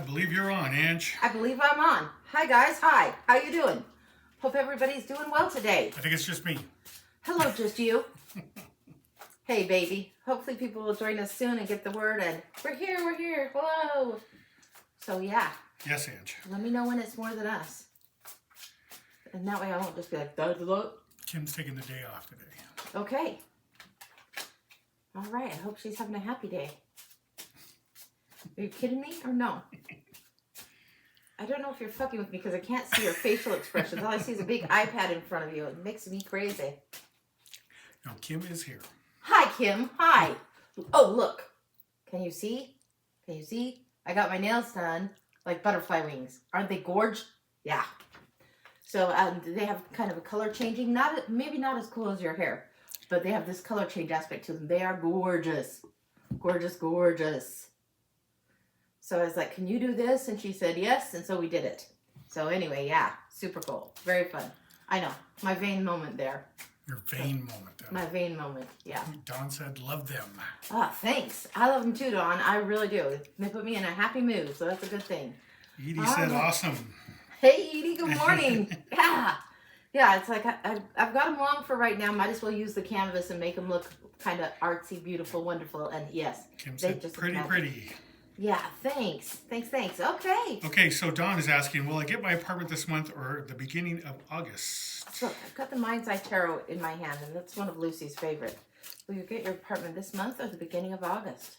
believe you're on, Ange. I believe I'm on. Hi guys, hi. How you doing? Hope everybody's doing well today. I think it's just me. Hello, just you. Hey baby. Hopefully people will join us soon and get the word and we're here, hello. So yeah. Yes, Ange. Let me know when it's more than us. And that way I won't just be like, Kim's taking the day off today. okay. All right, I hope she's having a happy day. Are you kidding me or no? I don't know if you're fucking with me because I can't see your facial expressions. All I see is a big iPad in front of you. It makes me crazy. No, Kim is here. Hi, Kim. Hi. Oh, look. Can you see? Can you see? I got my nails done like butterfly wings. Aren't they gorge? Yeah. So they have kind of a color changing. Maybe not as cool as your hair, but they have this color change aspect to them. They are gorgeous. Gorgeous, gorgeous. So I was like, can you do this? And she said yes, and so we did it. So anyway, yeah, super cool. Very fun. I know. My vain moment there. Your vain moment, then. My vain moment, yeah. Dawn said, love them. Oh, thanks. I love them too, Dawn. I really do. They put me in a happy mood, so that's a good thing. Edie said, awesome. Hey, Edie, good morning. Yeah. Yeah, it's like I've got them long for right now. Might as well use the canvas and make them look kind of artsy, beautiful, wonderful. And yes, Kim they said, just pretty. Yeah, thanks. Thanks. Okay. Okay, so Dawn is asking, will I get my apartment this month or the beginning of August? So I've got the Mind's Eye Tarot in my hand, and that's one of Lucy's favorite. Will you get your apartment this month or the beginning of August?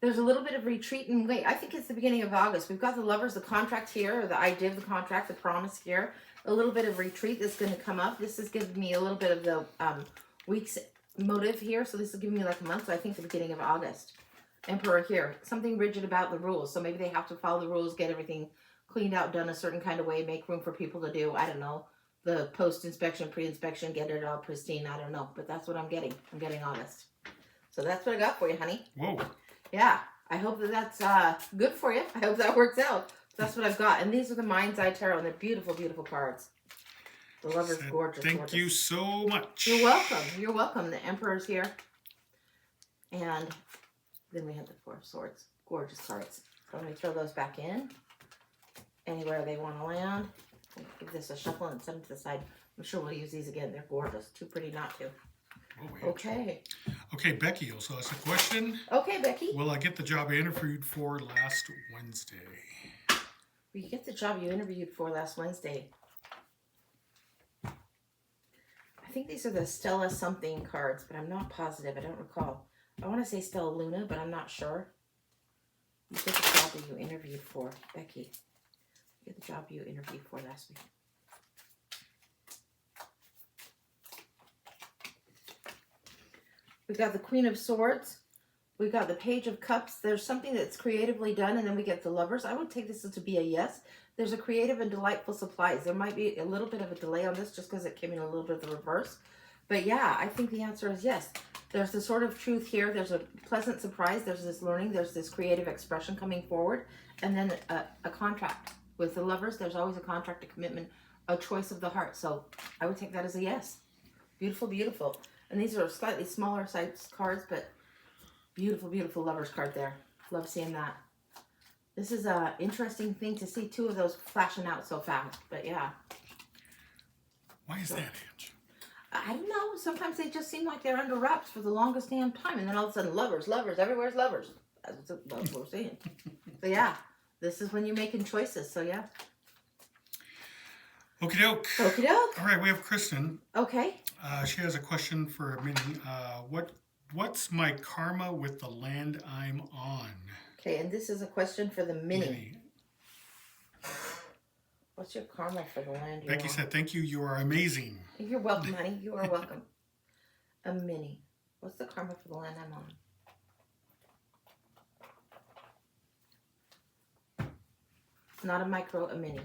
There's a little bit of retreat and wait. I think it's the beginning of August. We've got the Lovers, the contract here, or the idea of the contract, the promise here. A little bit of retreat that's going to come up. This is giving me a little bit of the week's motive here. So this will give me like a month. So I think the beginning of August. Emperor here. Something rigid about the rules. So maybe they have to follow the rules, get everything cleaned out, done a certain kind of way, make room for people to do, I don't know, the post-inspection, pre-inspection, get it all pristine. I don't know. But that's what I'm getting. I'm getting August. So that's what I got for you, honey. Whoa. Yeah. I hope that that's good for you. I hope that works out. That's what I've got. And these are the Mind's Eye Tarot, and they're beautiful, beautiful cards. The Lover's gorgeous. Thank you so much. You're welcome. You're welcome. The Emperor's here. And then we have the Four of Swords. Gorgeous cards. So let me throw those back in. Anywhere they want to land. Give this a shuffle and set them to the side. I'm sure we'll use these again. They're gorgeous. Too pretty not to. Okay. Okay, Becky also has a question. Okay, Becky. Will I get the job I interviewed for last Wednesday? Will you get the job you interviewed for last Wednesday? I think these are the Stella something cards, but I'm not positive. I don't recall. I want to say Stella Luna, but I'm not sure. You get the job that you interviewed for, Becky. You get the job you interviewed for last week. We got the Queen of Swords. We got the Page of Cups. There's something that's creatively done, and then we get the Lovers. I would take this to be a yes. There's a creative and delightful supplies. There might be a little bit of a delay on this just because it came in a little bit of the reverse. But yeah, I think the answer is yes. There's the sort of truth here. There's a pleasant surprise. There's this learning. There's this creative expression coming forward. And then a contract. With the Lovers, there's always a contract, a commitment, a choice of the heart. So I would take that as a yes. Beautiful, beautiful. And these are slightly smaller size cards, but beautiful, beautiful Lovers card there. Love seeing that. This is an interesting thing to see two of those flashing out so fast. But yeah. Why is that, Ange? I don't know. Sometimes they just seem like they're under wraps for the longest damn time. And then all of a sudden, Lovers, everywhere's Lovers. That's what we're seeing. So yeah, this is when you're making choices. So yeah. Okie doke. Okie doke. All right, we have Kristen. Okay. She has a question for Minnie. What's my karma with the land I'm on? Okay, and this is a question for the Minnie. What's your karma for the land you're Becky on? said, thank you. You are amazing. You're welcome, honey. You are welcome. A Minnie. What's the karma for the land I'm on? Not a micro, a mini.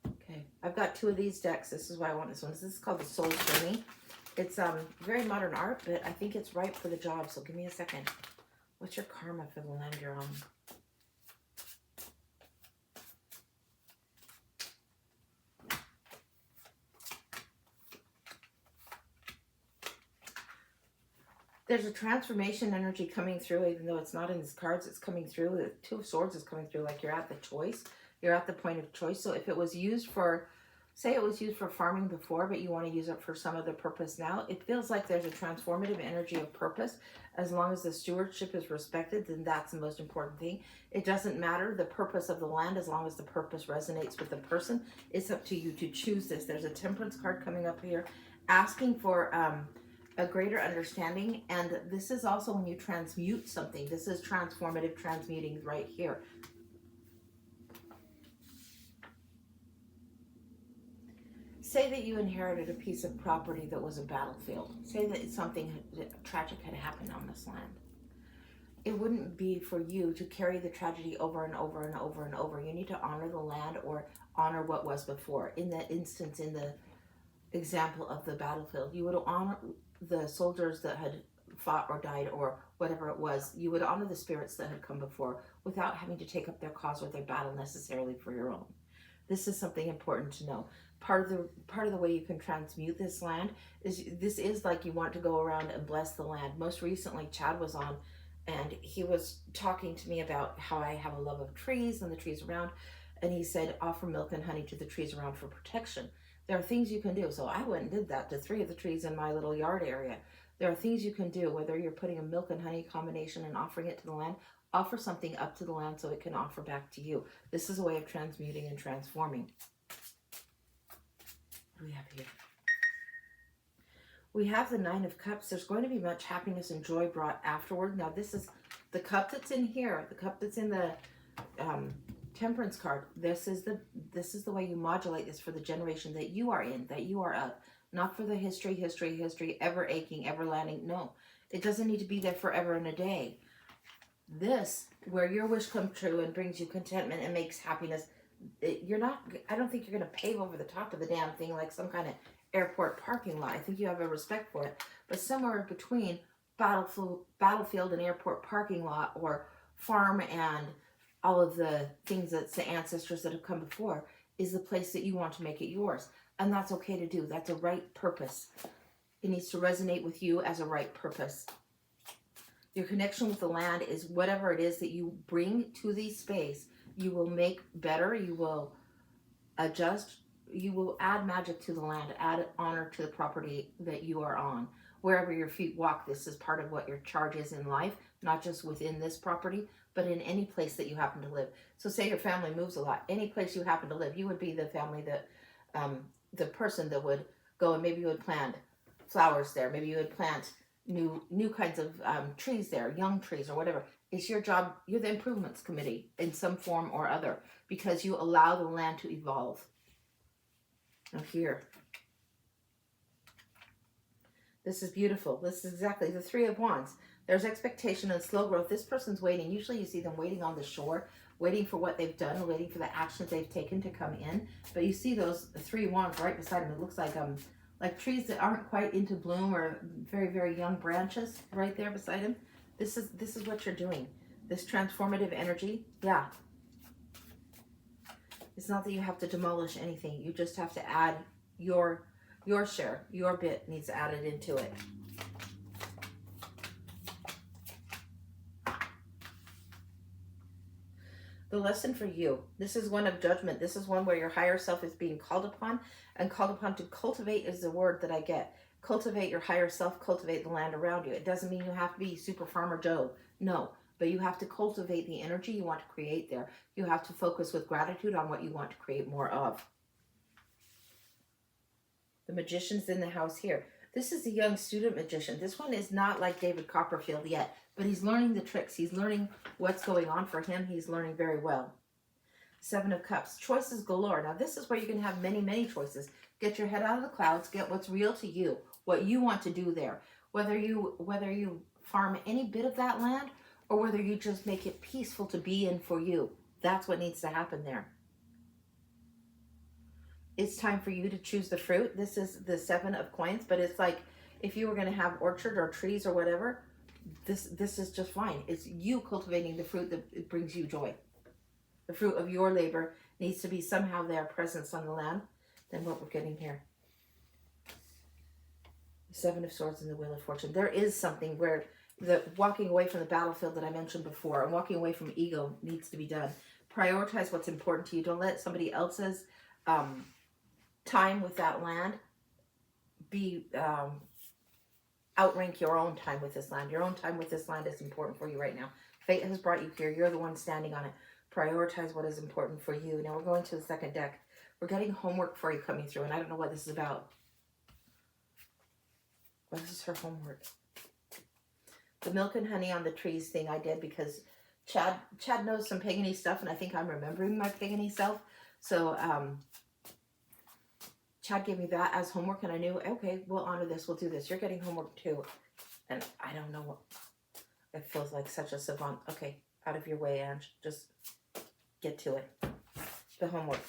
Okay, I've got two of these decks. This is why I want this one. This is called the Soul Journey. It's very modern art, but I think it's ripe for the job. So give me a second. What's your karma for the land you're on? There's a transformation energy coming through, even though it's not in these cards, it's coming through. The Two of Swords is coming through, like you're at the choice. You're at the point of choice. So if it was used for, say it was used for farming before, but you want to use it for some other purpose now, it feels like there's a transformative energy of purpose. As long as the stewardship is respected, then that's the most important thing. It doesn't matter the purpose of the land, as long as the purpose resonates with the person. It's up to you to choose this. There's a Temperance card coming up here asking for a greater understanding, and this is also when you transmute something. This is transformative transmuting right here. Say that you inherited a piece of property that was a battlefield. Say that something tragic had happened on this land. It wouldn't be for you to carry the tragedy over and over and over and over. You need to honor the land or honor what was before. In the instance, in the example of the battlefield, you would honor the soldiers that had fought or died or whatever it was. You would honor the spirits that had come before without having to take up their cause or their battle necessarily for your own. This is something important to know. Part of the way you can transmute this land is, this is like you want to go around and bless the land. Most recently, Chad was on, and he was talking to me about how I have a love of trees and the trees around, and he said, offer milk and honey to the trees around for protection. There are things you can do. So I went and did that to 3 of the trees in my little yard area. There are things you can do, whether you're putting a milk and honey combination and offering it to the land, offer something up to the land so it can offer back to you. This is a way of transmuting and transforming. What do we have here? We have the 9 of Cups. There's going to be much happiness and joy brought afterward. Now this is the cup that's in here, the cup that's in the Temperance card. This is the way you modulate this for the generation that you are in, that you are of. Not for the history, ever aching, ever landing. No, it doesn't need to be there forever and a day. This, where your wish comes true and brings you contentment and makes happiness, I don't think you're going to pave over the top of the damn thing like some kind of airport parking lot. I think you have a respect for it. But somewhere between battlefield and airport parking lot, or farm and all of the things that's the ancestors that have come before, is the place that you want to make it yours. And that's okay to do. That's a right purpose. It needs to resonate with you as a right purpose. Your connection with the land is whatever it is that you bring to the space. You will make better. You will adjust. You will add magic to the land, add honor to the property that you are on. Wherever your feet walk, this is part of what your charge is in life, not just within this property, but in any place that you happen to live. So say your family moves a lot. Any place you happen to live, you would be the family that, the person that would go, and maybe you would plant flowers there. Maybe you would plant new kinds of trees there, young trees or whatever. It's your job. You're the improvements committee in some form or other, because you allow the land to evolve. Now here, this is beautiful. This is exactly the 3 of Wands. There's expectation and slow growth. This person's waiting. Usually you see them waiting on the shore, waiting for what they've done, waiting for the actions they've taken to come in. But you see those 3 wands right beside them. It looks like trees that aren't quite into bloom, or very, very young branches right there beside him. This is what you're doing. This transformative energy, yeah. It's not that you have to demolish anything. You just have to add your share. Your bit needs added into it. The lesson for you, this is one of judgment. This is one where your higher self is being called upon, and called upon to cultivate is the word that I get. Cultivate your higher self, cultivate the land around you. It doesn't mean you have to be Super Farmer Joe. No, but you have to cultivate the energy you want to create there. You have to focus with gratitude on what you want to create more of. The Magician's in the house here. This is a young student magician. This one is not like David Copperfield yet, but he's learning the tricks. He's learning what's going on for him. He's learning very well. 7 of Cups. Choices galore. Now this is where you can have many, many choices. Get your head out of the clouds. Get what's real to you. What you want to do there. Whether you farm any bit of that land, or whether you just make it peaceful to be in for you. That's what needs to happen there. It's time for you to choose the fruit. This is the 7 of Coins, but it's like if you were going to have orchard or trees or whatever, this is just fine. It's you cultivating the fruit that brings you joy. The fruit of your labor needs to be somehow their presence on the land than what we're getting here. Seven of Swords and the Wheel of Fortune. There is something where the walking away from the battlefield that I mentioned before and walking away from ego needs to be done. Prioritize what's important to you. Don't let somebody else's time with that land be outrank your own time with this land. Your own time with this land is important for you right now. Fate has brought you here. You're the one standing on it. Prioritize what is important for you. Now we're going to the second deck. We're getting homework for you coming through, and I don't know what this is about. What is her homework? The milk and honey on the trees thing I did because Chad knows some pagany stuff, and I think I'm remembering my pagany self. So Chad gave me that as homework, and I knew, okay, we'll honor this, we'll do this. You're getting homework too. And I don't know what, it feels like such a savant. Okay, out of your way, Ange. Just get to it. The homework.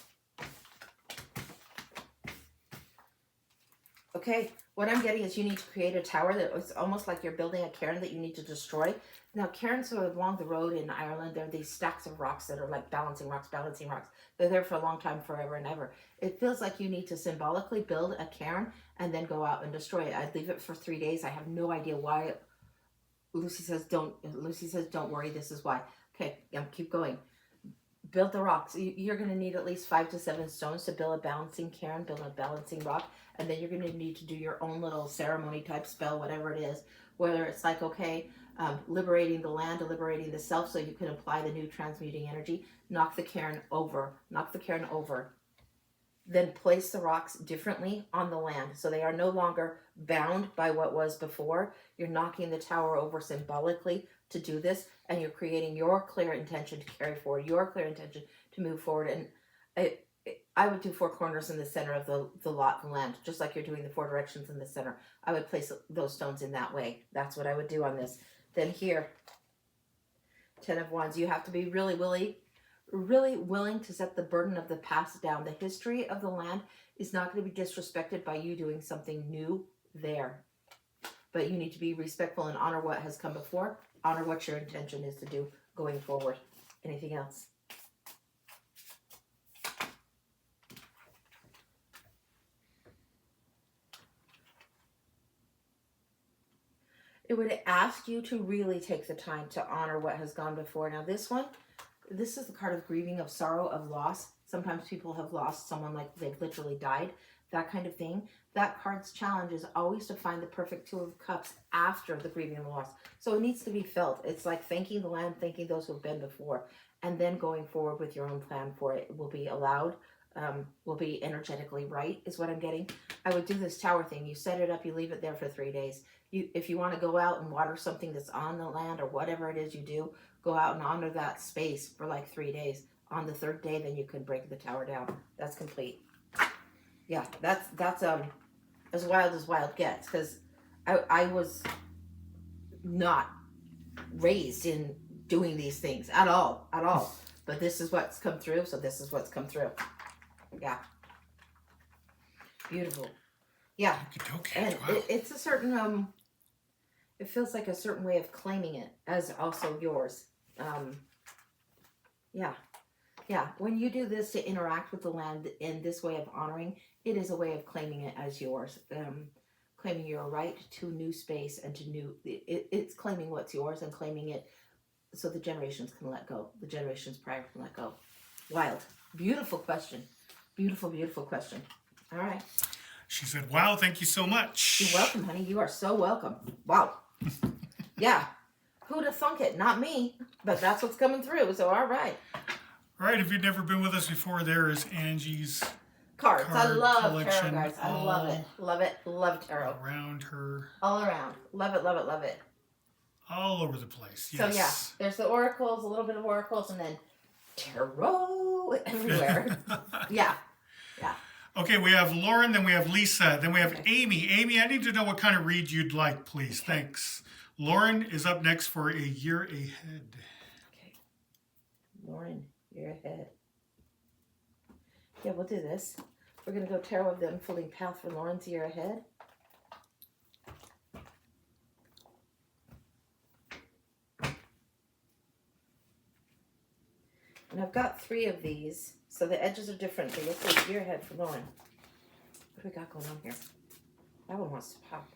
Okay, what I'm getting is you need to create a tower that it's almost like you're building a cairn that you need to destroy. Now, cairns are along the road in Ireland. There are these stacks of rocks that are like balancing rocks, balancing rocks. They're there for a long time, forever and ever. It feels like you need to symbolically build a cairn and then go out and destroy it. I'd leave it for 3 days. I have no idea why. Lucy says, don't worry, this is why. Okay, keep going. Build the rocks. You're going to need at least 5 to 7 stones to build a balancing cairn, build a balancing rock, and then you're going to need to do your own little ceremony type spell, whatever it is, whether it's like, okay, liberating the land, liberating the self so you can apply the new transmuting energy, knock the cairn over, then place the rocks differently on the land so they are no longer bound by what was before. You're knocking the tower over symbolically to do this, and you're creating your clear intention to carry forward, your clear intention to move forward. And I would do 4 corners in the center of the lot and land, just like you're doing the 4 directions in the center. I would place those stones in that way. That's what I would do on this. Then here, 10 of Wands, you have to be really willing to set the burden of the past down. The history of the land is not going to be disrespected by you doing something new there. But you need to be respectful and honor what has come before. Honor what your intention is to do going forward. Anything else? It would ask you to really take the time to honor what has gone before. Now this is the card of grieving, of sorrow, of loss. Sometimes people have lost someone like they've literally died, that kind of thing. That card's challenge is always to find the perfect 2 of Cups after the grieving and loss. So it needs to be felt. It's like thanking the land, thanking those who have been before, and then going forward with your own plan for it. It will be allowed, will be energetically right, is what I'm getting. I would do this tower thing. You set it up, you leave it there for 3 days. If you want to go out and water something that's on the land or whatever it is you do, go out and honor that space for like 3 days. On the 3rd day, then you can break the tower down. That's complete. Yeah, that's as wild gets, because I was not raised in doing these things at all. But this is what's come through, so this is what's come through. Yeah. Beautiful. Yeah. And wow. It's a certain, it feels like a certain way of claiming it as also yours. Yeah. When you do this to interact with the land in this way of honoring, it is a way of claiming it as yours. Claiming your right to new space and to new, it's claiming what's yours and claiming it so the generations can let go. The generations prior can let go. Wild. Beautiful question. Beautiful question. All right. She said, wow, thank you so much. You're welcome, honey. You are so welcome. Wow. Yeah. Who'd have thunk it? Not me. But that's what's coming through. So, all right. All right. If you've never been with us before, there is Angie's cards. I love collection. Tarot, guys. I love it. Love it. Love tarot. Around her. All around. Love it. Love it. Love it. All over the place. Yes. So, yeah. There's the oracles, a little bit of oracles, and then tarot everywhere. Yeah. Yeah. Okay, we have Lauren, then we have Lisa, then we have Amy. Amy, I need to know what kind of read you'd like, please. Okay. Thanks. Lauren is up next for A Year Ahead. Okay. Lauren, you're ahead. Yeah, we'll do this. We're going to go Tarot of the Unfolding Path for Lauren's year ahead. And I've got 3 of these, so the edges are different. But let's see, year ahead for Lauren. What do we got going on here? That one wants to pop.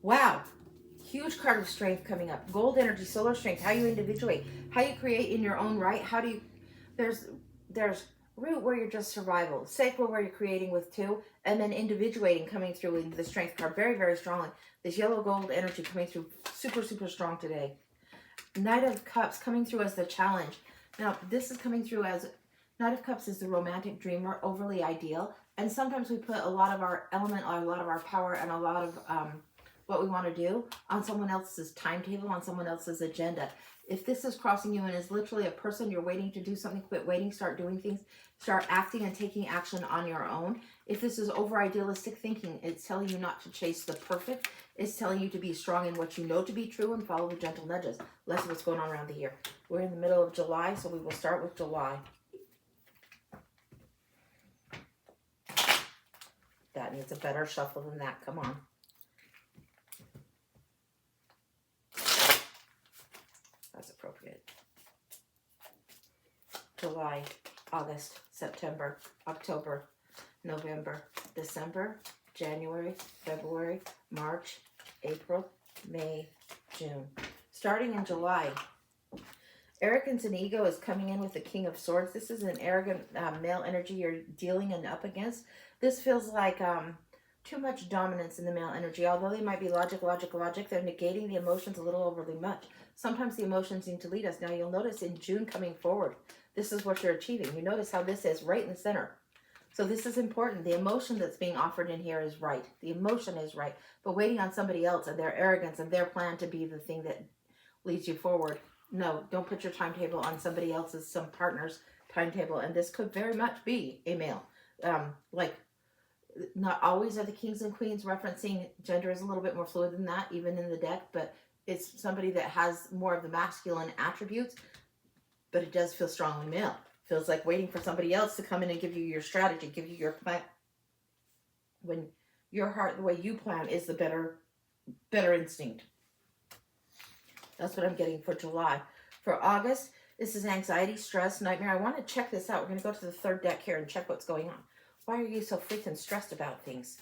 Wow. Huge card of strength coming up. Gold energy, solar strength, how you individuate, how you create in your own right, how do you, there's root where you're just survival, sacral where you're creating with two, and then individuating coming through in the strength card very, very strongly. This yellow gold energy coming through super, super strong today. Knight of Cups coming through as the challenge. Now, this is coming through as Knight of Cups is the romantic dreamer, overly ideal. And sometimes we put a lot of our element, or a lot of our power, and a lot of what we want to do on someone else's timetable, on someone else's agenda. If this is crossing you and is literally a person you're waiting to do something, quit waiting, start doing things, start acting and taking action on your own. If this is over idealistic thinking, it's telling you not to chase the perfect. It's telling you to be strong in what you know to be true and follow the gentle nudges. Less of what's going on around the year. We're in the middle of July, so we will start with July. That needs a better shuffle than that. Come on. That's appropriate. July, August, September, October, November, December, January, February, March, April, May, June. Starting in July, arrogance and ego is coming in with the King of Swords. This is an arrogant male energy you're dealing and up against. This feels like too much dominance in the male energy. Although they might be logic, they're negating the emotions a little overly much. Sometimes the emotions seem to lead us. Now you'll notice in June coming forward, this is what you're achieving. You notice how this is right in the center. So this is important. The emotion that's being offered in here is right. The emotion is right. But waiting on somebody else and their arrogance and their plan to be the thing that leads you forward. No, don't put your timetable on somebody else's, some partner's timetable. And this could very much be a male. Like, not always are the kings and queens referencing gender is a little bit more fluid than that, even in the deck, but it's somebody that has more of the masculine attributes, but it does feel strongly male. Feels like waiting for somebody else to come in and give you your strategy, give you your plan. When your heart, the way you plan, is the better instinct. That's what I'm getting for July. For August, this is anxiety, stress, nightmare. I want to check this out. We're going to go to the third deck here and check what's going on. Why are you so freaking stressed about things?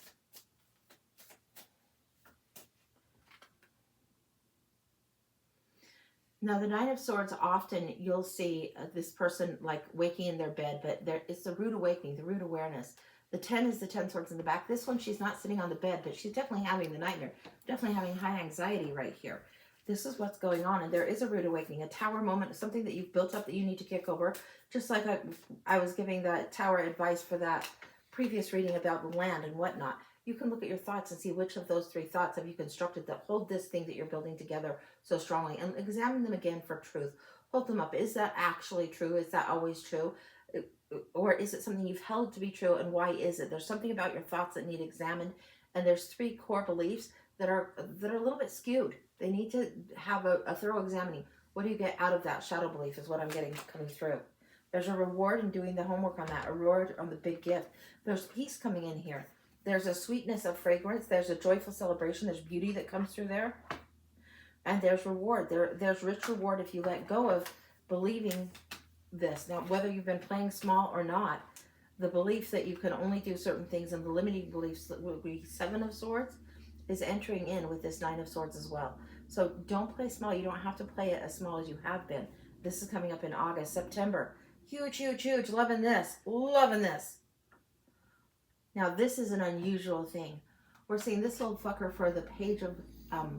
Now, the Nine of Swords, often you'll see this person like waking in their bed, but it's the root awakening, the root awareness. The 10 is the 10 swords in the back. This one, she's not sitting on the bed, but she's definitely having the nightmare, definitely having high anxiety right here. This is what's going on, and there is a root awakening, a tower moment, something that you've built up that you need to kick over. Just like I was giving the tower advice for that previous reading about the land and whatnot. You can look at your thoughts and see which of those three thoughts have you constructed that hold this thing that you're building together so strongly, and examine them again for truth. Hold them up. Is that actually true? Is that always true? Or is it something you've held to be true, and why is it? There's something about your thoughts that need examined, and there's three core beliefs that are a little bit skewed. They need to have a thorough examining. What do you get out of that shadow belief is what I'm getting coming through. There's a reward in doing the homework on that, a reward on the big gift. There's peace coming in here. There's a sweetness of fragrance. There's a joyful celebration. There's beauty that comes through there. And there's reward. There's rich reward if you let go of believing this. Now, whether you've been playing small or not, the belief that you can only do certain things and the limiting beliefs that would be Seven of Swords is entering in with this Nine of Swords as well. So don't play small. You don't have to play it as small as you have been. This is coming up in August, September. Huge, huge, huge. Loving this. Loving this. Now, this is an unusual thing. We're seeing this old fucker for the Page of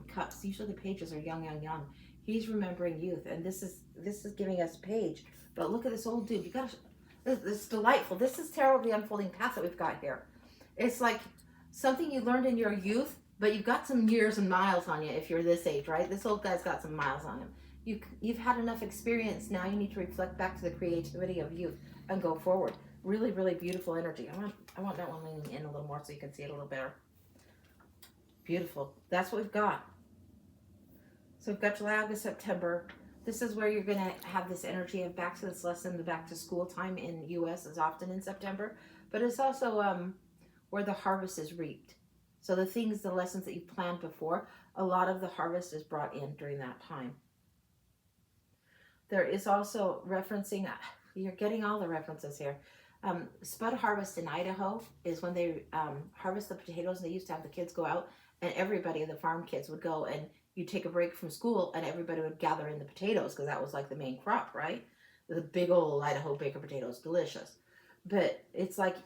Cups. Usually the pages are young, young, young. He's remembering youth, and this is giving us Page. But look at this old dude. You got this is delightful. This is Tarot of the Unfolding Path that we've got here. It's like something you learned in your youth, but you've got some years and miles on you if you're this age, right? This old guy's got some miles on him. You've had enough experience. Now you need to reflect back to the creativity of youth and go forward. Really, really beautiful energy. I want that one leaning in a little more so you can see it a little better. Beautiful. That's what we've got. So we've got July, August, September. This is where you're going to have this energy of back to this lesson. The back to school time in U.S. is often in September. But it's also where the harvest is reaped. So the things, the lessons that you've planned before, a lot of the harvest is brought in during that time. There is also referencing, you're getting all the references here. Spud harvest in Idaho is when they harvest the potatoes, and they used to have the kids go out and everybody, the farm kids, would go and you'd take a break from school and everybody would gather in the potatoes because that was like the main crop, right? The big old Idaho baker potatoes, delicious. But it's like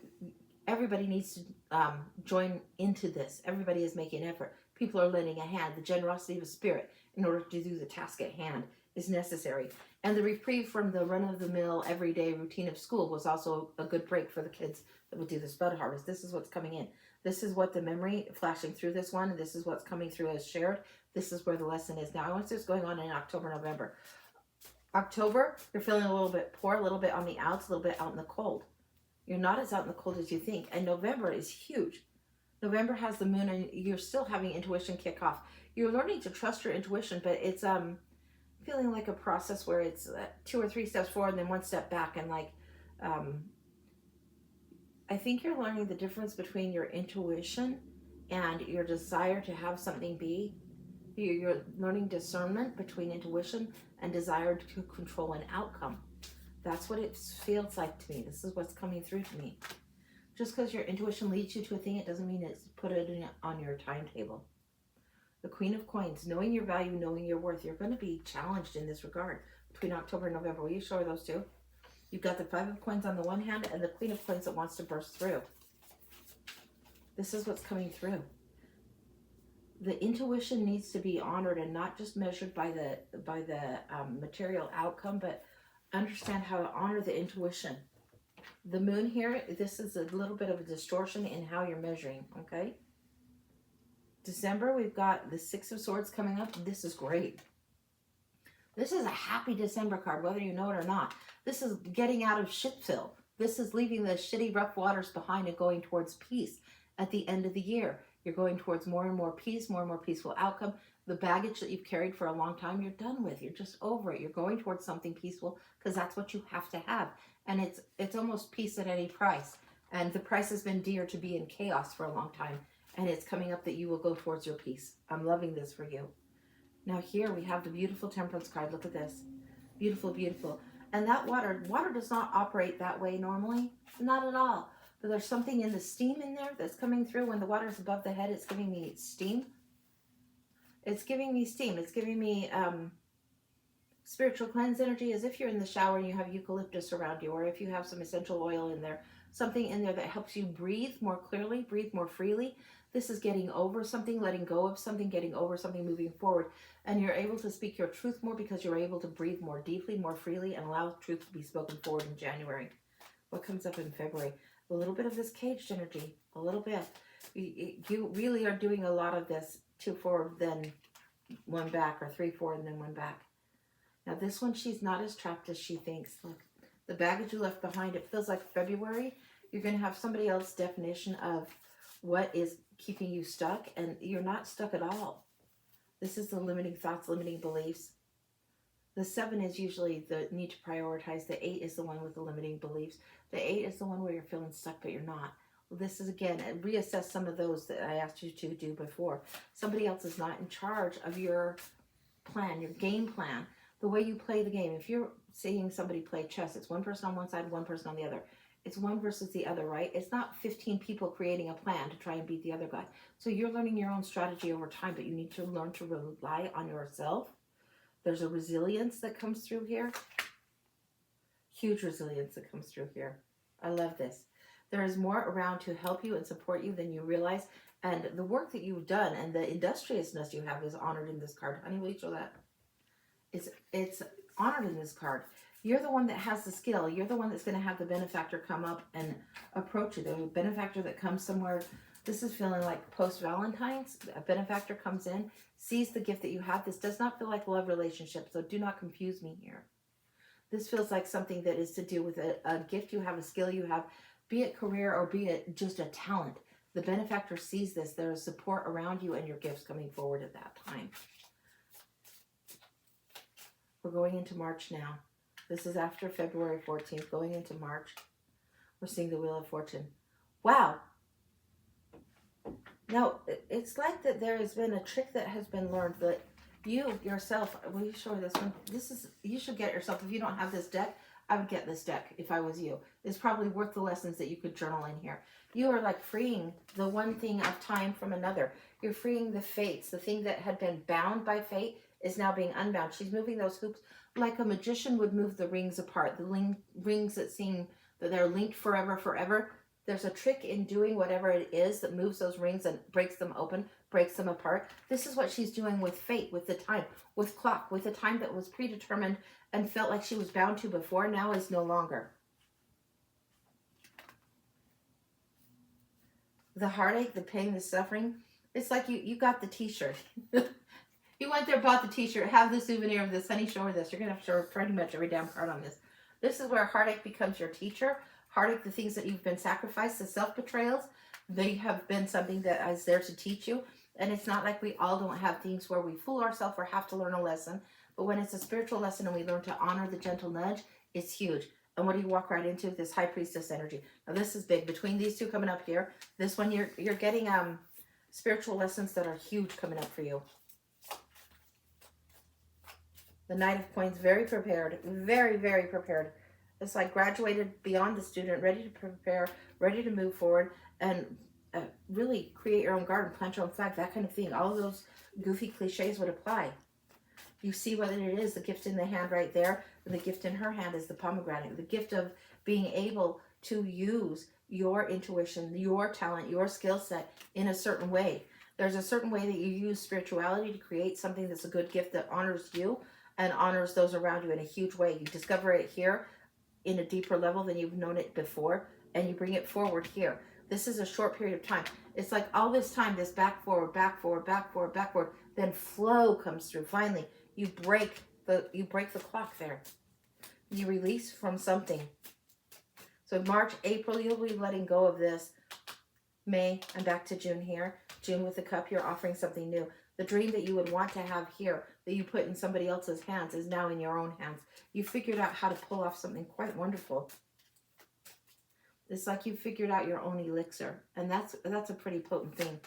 everybody needs to join into this. Everybody is making an effort. People are lending a hand. The generosity of spirit in order to do the task at hand is necessary. And the reprieve from the run-of-the-mill, everyday routine of school was also a good break for the kids that would do the spud harvest. This is what's coming in. This is what the memory flashing through this one. This is what's coming through as shared. This is where the lesson is now. I want to see what's going on in October, November. October, you're feeling a little bit poor, a little bit on the outs, a little bit out in the cold. You're not as out in the cold as you think. And November is huge. November has the moon and you're still having intuition kick off. You're learning to trust your intuition, but it's feeling like a process where it's 2 or 3 steps forward and then 1 step back. And like, I think you're learning the difference between your intuition and your desire to have something be. You're learning discernment between intuition and desire to control an outcome. That's what it feels like to me. This is what's coming through to me. Just because your intuition leads you to a thing, it doesn't mean it's put it on your timetable. The Queen of Coins, knowing your value, knowing your worth. You're going to be challenged in this regard between October and November. Will you show her those two? You've got the Five of Coins on the one hand and the Queen of Coins that wants to burst through. This is what's coming through. The intuition needs to be honored and not just measured by the material outcome, but understand how to honor the intuition. The moon here, this is a little bit of a distortion in how you're measuring, okay? December, we've got the Six of Swords coming up. This is great. This is a happy December card, whether you know it or not. This is getting out of Shitville. This is leaving the shitty, rough waters behind and going towards peace at the end of the year. You're going towards more and more peace, more and more peaceful outcome. The baggage that you've carried for a long time, you're done with. You're just over it. You're going towards something peaceful because that's what you have to have. And it's almost peace at any price. And the price has been dear to be in chaos for a long time. And it's coming up that you will go towards your peace. I'm loving this for you. Now here we have the beautiful Temperance card. Look at this. Beautiful, beautiful. And that water does not operate that way normally. Not at all. But there's something in the steam in there that's coming through. When the water is above the head, it's giving me steam. It's giving me steam. It's giving me spiritual cleanse energy, as if you're in the shower and you have eucalyptus around you, or if you have some essential oil in there, something in there that helps you breathe more clearly, breathe more freely. This is getting over something, letting go of something, getting over something, moving forward. And you're able to speak your truth more because you're able to breathe more deeply, more freely, and allow truth to be spoken forward in January. What comes up in February? A little bit of this caged energy, a little bit. You really are doing a lot of this 2 forward, then 1 back, or 3 forward, and then 1 back. Now this one, she's not as trapped as she thinks. Look, the baggage you left behind, it feels like February. You're going to have somebody else's definition of what is keeping you stuck, and you're not stuck at all. This is the limiting thoughts, limiting beliefs. The 7 is usually the need to prioritize. The 8 is the one with the limiting beliefs. The 8 is the one where you're feeling stuck, but you're not. Well, this is, again, reassess some of those that I asked you to do before. Somebody else is not in charge of your plan, your game plan, the way you play the game. If you're seeing somebody play chess, it's one person on one side, one person on the other. It's one versus the other, right? It's not 15 people creating a plan to try and beat the other guy. So you're learning your own strategy over time, but you need to learn to rely on yourself. There's a resilience that comes through here. Huge resilience that comes through here. I love this. There is more around to help you and support you than you realize. And the work that you've done and the industriousness you have is honored in this card. Honey, will you show that? It's honored in this card. You're the one that has the skill. You're the one that's going to have the benefactor come up and approach you. The benefactor that comes somewhere. This is feeling like post-Valentine's. A benefactor comes in, sees the gift that you have. This does not feel like a love relationship, so do not confuse me here. This feels like something that is to do with a gift you have, a skill you have, be it career or be it just a talent. The benefactor sees this. There is support around you and your gifts coming forward at that time. We're going into March now. This is after February 14th, going into March. We're seeing the Wheel of Fortune. Wow. Now, it's like that there has been a trick that has been learned that you yourself, will you show this one? You should get yourself, if you don't have this deck, I would get this deck if I was you. It's probably worth the lessons that you could journal in here. You are like freeing the one thing of time from another. You're freeing the fates. The thing that had been bound by fate is now being unbound. She's moving those hoops like a magician would move the rings apart. The rings that seem that they're linked forever, forever. There's a trick in doing whatever it is that moves those rings and breaks them open, breaks them apart. This is what she's doing with fate, with the time, with clock, with the time that was predetermined and felt like she was bound to before, now is no longer. The heartache, the pain, the suffering, it's like you got the t-shirt. You went there, bought the t-shirt, have the souvenir of this, honey, show her this. You're going to have to show her pretty much every damn card on this. This is where heartache becomes your teacher. Heartache, the things that you've been sacrificed, the self-betrayals, they have been something that is there to teach you. And it's not like we all don't have things where we fool ourselves or have to learn a lesson. But when it's a spiritual lesson and we learn to honor the gentle nudge, it's huge. And what do you walk right into? This high priestess energy. Now this is big. Between these two coming up here, this one you're getting spiritual lessons that are huge coming up for you. The Knight of Coins, very prepared, very, very prepared. It's like graduated beyond the student, ready to prepare, ready to move forward, and really create your own garden, plant your own flag, that kind of thing. All of those goofy cliches would apply. You see what it is, the gift in the hand right there, and the gift in her hand is the pomegranate. The gift of being able to use your intuition, your talent, your skill set in a certain way. There's a certain way that you use spirituality to create something that's a good gift that honors you and honors those around you in a huge way. You discover it here in a deeper level than you've known it before, and you bring it forward here. This is a short period of time. It's like all this time, this back forward, back forward, back forward, back forward, then flow comes through. Finally, you break the clock there. You release from something. So March, April, you'll be letting go of this. May, and back to June here. June with the cup, you're offering something new. The dream that you would want to have here, that you put in somebody else's hands, is now in your own hands. You figured out how to pull off something quite wonderful. It's like you figured out your own elixir, and that's a pretty potent thing.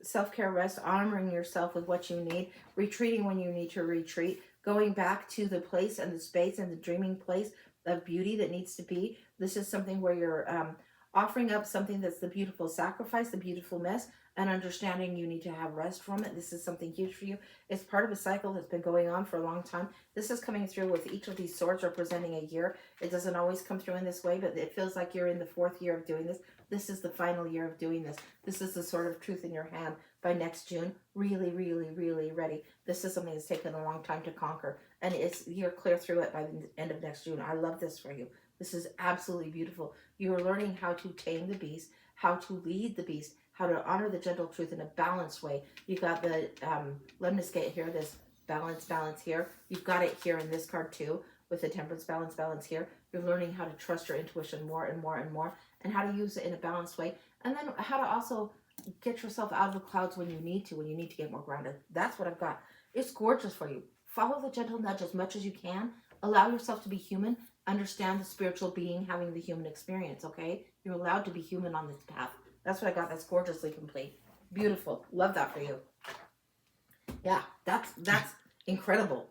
Self-care, rest, honoring yourself with what you need, retreating when you need to retreat, going back to the place and the space and the dreaming place of beauty that needs to be. This is something where you're offering up something that's the beautiful sacrifice, the beautiful mess, and understanding you need to have rest from it. This is something huge for you. It's part of a cycle that's been going on for a long time. This is coming through with each of these swords representing a year. It doesn't always come through in this way, but it feels like you're in the 4th year of doing this. This is the final year of doing this. This is the sword of truth in your hand by next June. Really, really, really ready. This is something that's taken a long time to conquer, and you're clear through it by the end of next June. I love this for you. This is absolutely beautiful. You are learning how to tame the beast, how to lead the beast, how to honor the gentle truth in a balanced way. You got the lemniscate here, this balance here. You've got it here in this card too, with the temperance balance here. You're learning how to trust your intuition more and more and more, and how to use it in a balanced way. And then how to also get yourself out of the clouds when you need to get more grounded. That's what I've got. It's gorgeous for you. Follow the gentle nudge as much as you can. Allow yourself to be human. Understand the spiritual being having the human experience, okay? You're allowed to be human on this path. That's what I got. That's gorgeously complete. Beautiful. Love that for you. Yeah, that's incredible.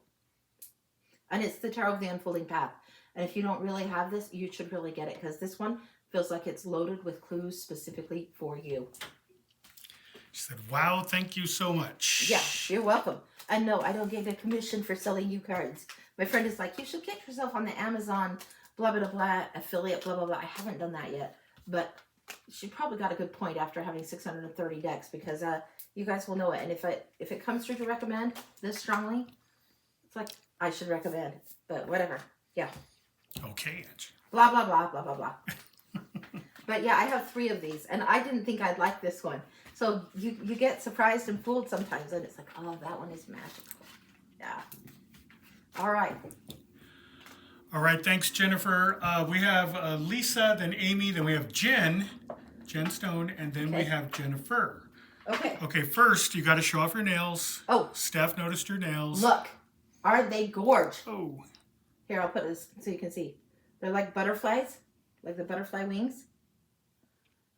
And it's the Tarot of the Unfolding Path. And if you don't really have this, you should really get it, because this one feels like it's loaded with clues specifically for you. She said, wow, thank you so much. Yeah, you're welcome. And no, I don't get a commission for selling you cards. My friend is like, you should get yourself on the Amazon blah, blah, blah, affiliate, blah, blah, blah. I haven't done that yet. But she probably got a good point after having 630 decks, because you guys will know it. And if it comes through to recommend this strongly, it's like, I should recommend. But whatever. Yeah. Okay, Angie. Blah, blah, blah, blah, blah, blah. But yeah, I have 3 of these, and I didn't think I'd like this one. So you get surprised and fooled sometimes, and it's like, oh, that one is magical. Yeah. All right. All right, thanks, Jennifer. We have Lisa, then Amy, then we have Jen Stone, and then we have Jennifer. Okay. Okay, first, you got to show off your nails. Oh. Steph noticed your nails. Look. Aren't they gorge? Oh. Here, I'll put this so you can see. They're like butterflies, like the butterfly wings.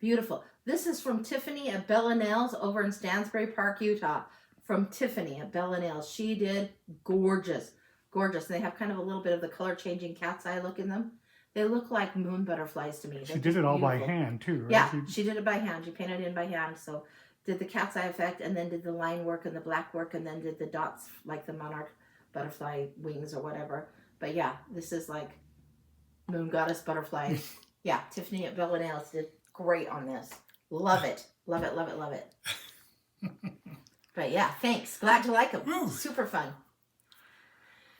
Beautiful. This is from Tiffany at Bella Nails over in Stansbury Park, Utah. From Tiffany at Bella Nails. She did gorgeous. gorgeous. And they have kind of a little bit of the color changing cat's eye look in them. They look like moon butterflies to me. She They're did just it all by beautiful. hand too, right? Yeah, she did it by hand. She painted it in by hand. So did the cat's eye effect, and then did the line work and the black work, and then did the dots like the monarch butterfly wings or whatever. But yeah, this is like moon goddess butterfly. Yeah, Tiffany at Bella Nails did great on this. Love it. Love it, love it, love it. But yeah, thanks. Glad you like them. Woo. Super fun.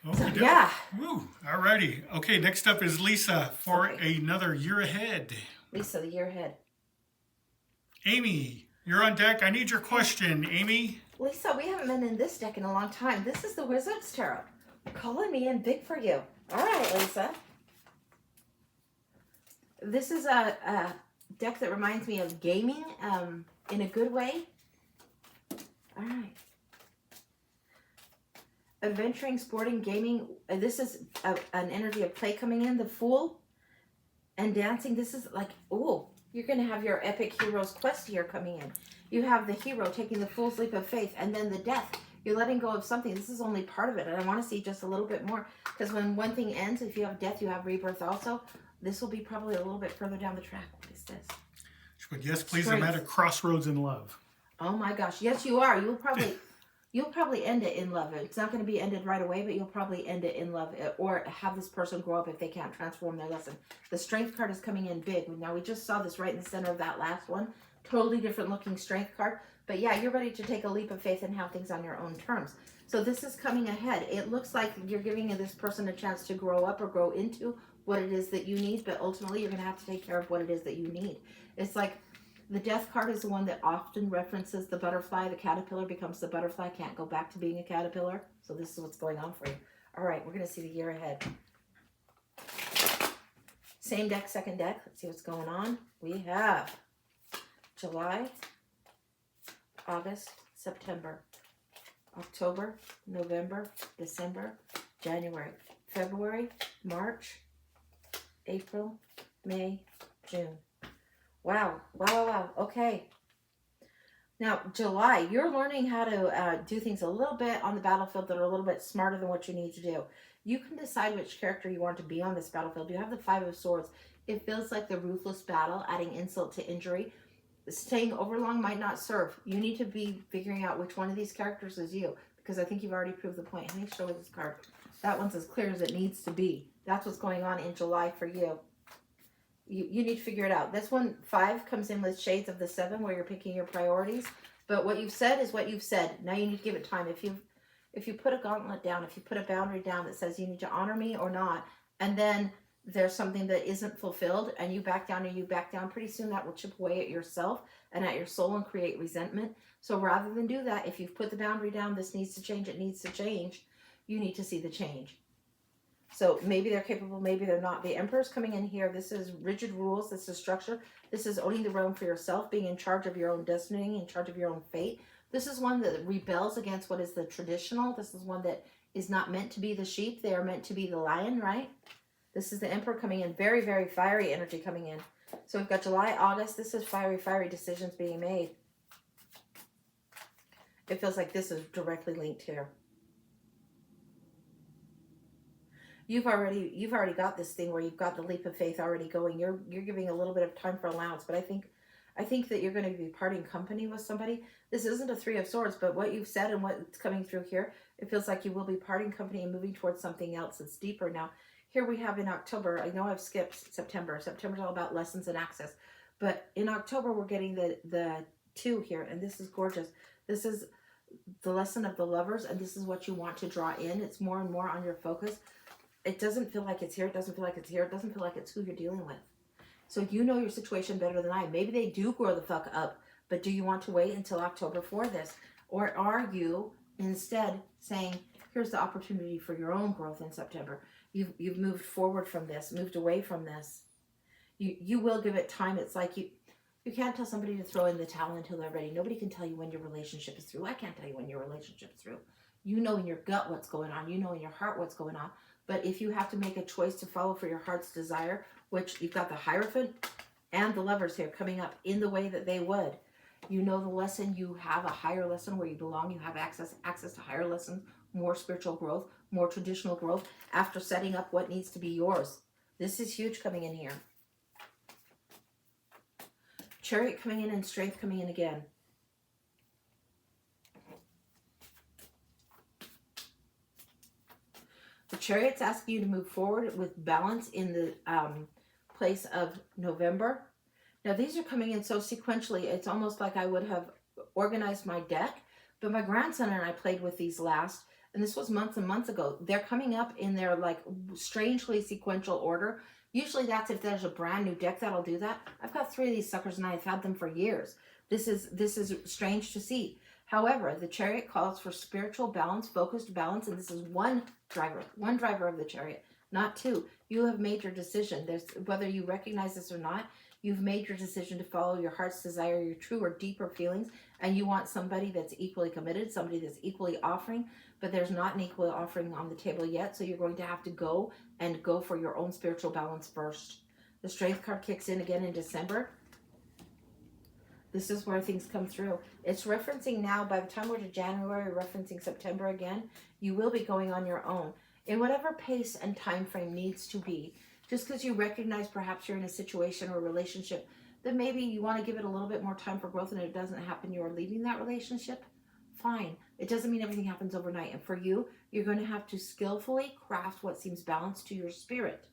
Okay, So, yeah. Woo. Alrighty. Okay, next up is Lisa for Okay. another year ahead. Lisa, the year ahead. Amy, you're on deck. I need your question, Amy. Lisa, we haven't been in this deck in a long time. This is the Wizard's Tarot. Calling me in big for you. All right, Lisa. This is a deck that reminds me of gaming in a good way. All right. Adventuring, sporting, gaming. This is an energy of play coming in. The Fool and dancing. This is like, oh, you're going to have your epic hero's quest here coming in. You have the hero taking the fool's leap of faith, and then the death. You're letting go of something. This is only part of it, and I want to see just a little bit more. Because when one thing ends, if you have death, you have rebirth also. This will be probably a little bit further down the track. What is this? But yes, please, I'm at a crossroads in love. Oh my gosh. Yes, you are. You'll probably end it in love. It's not going to be ended right away, but you'll probably end it in love, or have this person grow up if they can't transform their lesson. The Strength card is coming in big. Now, we just saw this right in the center of that last one. Totally different looking Strength card. But yeah, you're ready to take a leap of faith and have things on your own terms. So this is coming ahead. It looks like you're giving this person a chance to grow up or grow into what it is that you need, but ultimately you're going to have to take care of what it is that you need. It's like the Death card is the one that often references the butterfly. The caterpillar becomes the butterfly, can't go back to being a caterpillar. So this is what's going on for you. All right, we're going to see the year ahead. Same deck, second deck. Let's see what's going on. We have July, August, September, October, November, December, January, February, March, April, May, June. Wow, wow, wow, wow. Okay. Now, July, you're learning how to do things a little bit on the battlefield that are a little bit smarter than what you need to do. You can decide which character you want to be on this battlefield. You have the Five of Swords. It feels like the ruthless battle, adding insult to injury. Staying over long might not serve. You need to be figuring out which one of these characters is you, because I think you've already proved the point. Let me show you this card. That one's as clear as it needs to be. That's what's going on in July for you. You need to figure it out. This one, 5, comes in with shades of the 7, where you're picking your priorities. But what you've said is what you've said. Now you need to give it time. If you put a gauntlet down, if you put a boundary down that says you need to honor me or not, and then there's something that isn't fulfilled, and you back down and you back down, pretty soon that will chip away at yourself and at your soul and create resentment. So rather than do that, if you've put the boundary down, this needs to change, it needs to change, you need to see the change. So maybe they're capable, maybe they're not. The Emperor's coming in here. This is rigid rules. This is structure. This is owning the realm for yourself, being in charge of your own destiny, in charge of your own fate. This is one that rebels against what is the traditional. This is one that is not meant to be the sheep. They are meant to be the lion, right? This is the Emperor coming in. Very, very fiery energy coming in. So we've got July, August. This is fiery, fiery decisions being made. It feels like this is directly linked here. You've already got this thing where you've got the leap of faith already going. You're giving a little bit of time for allowance, but I think that you're going to be parting company with somebody. This isn't a 3 of Swords, but what you've said and what's coming through here, it feels like you will be parting company and moving towards something else that's deeper. Now, here we have in October, I know I've skipped September. September's all about lessons and access, but in October we're getting the 2 here, and this is gorgeous. This is the lesson of the lovers, and this is what you want to draw in. It's more and more on your focus. It doesn't feel like it's here. It doesn't feel like it's here. It doesn't feel like it's who you're dealing with. So you know your situation better than I. Maybe they do grow the fuck up, but do you want to wait until October for this? Or are you instead saying, here's the opportunity for your own growth in September. You've moved forward from this, moved away from this. You will give it time. It's like you can't tell somebody to throw in the towel until they're ready. Nobody can tell you when your relationship is through. I can't tell you when your relationship is through. You know in your gut what's going on. You know in your heart what's going on. But if you have to make a choice to follow for your heart's desire, which you've got the Hierophant and the Lovers here coming up in the way that they would, You know the lesson. You have a higher lesson where you belong. You have access to higher lessons, more spiritual growth, more traditional growth after setting up what needs to be yours. This is huge coming in here. Chariot coming in and strength coming in again. The Chariot's asking you to move forward with balance in the place of November. Now, these are coming in so sequentially, it's almost like I would have organized my deck, but my grandson and I played with these last, and this was months and months ago. They're coming up in their like strangely sequential order. Usually that's if there's a brand new deck that'll do that. I've got 3 of these suckers and I've had them for years. This is strange to see. However, the Chariot calls for spiritual balance, focused balance, and this is one driver of the Chariot, not 2. You have made your decision. There's, whether you recognize this or not, you've made your decision to follow your heart's desire, your true or deeper feelings, and you want somebody that's equally committed, somebody that's equally offering, but there's not an equal offering on the table yet, so you're going to have to go for your own spiritual balance first. The Strength card kicks in again in December. This is where things come through. It's referencing now, by the time we're to January, referencing September again, you will be going on your own. In whatever pace and time frame needs to be. Just because you recognize perhaps you're in a situation or relationship that maybe you want to give it a little bit more time for growth and it doesn't happen, you're leaving that relationship, fine. It doesn't mean everything happens overnight. And for you, you're going to have to skillfully craft what seems balanced to your spirit.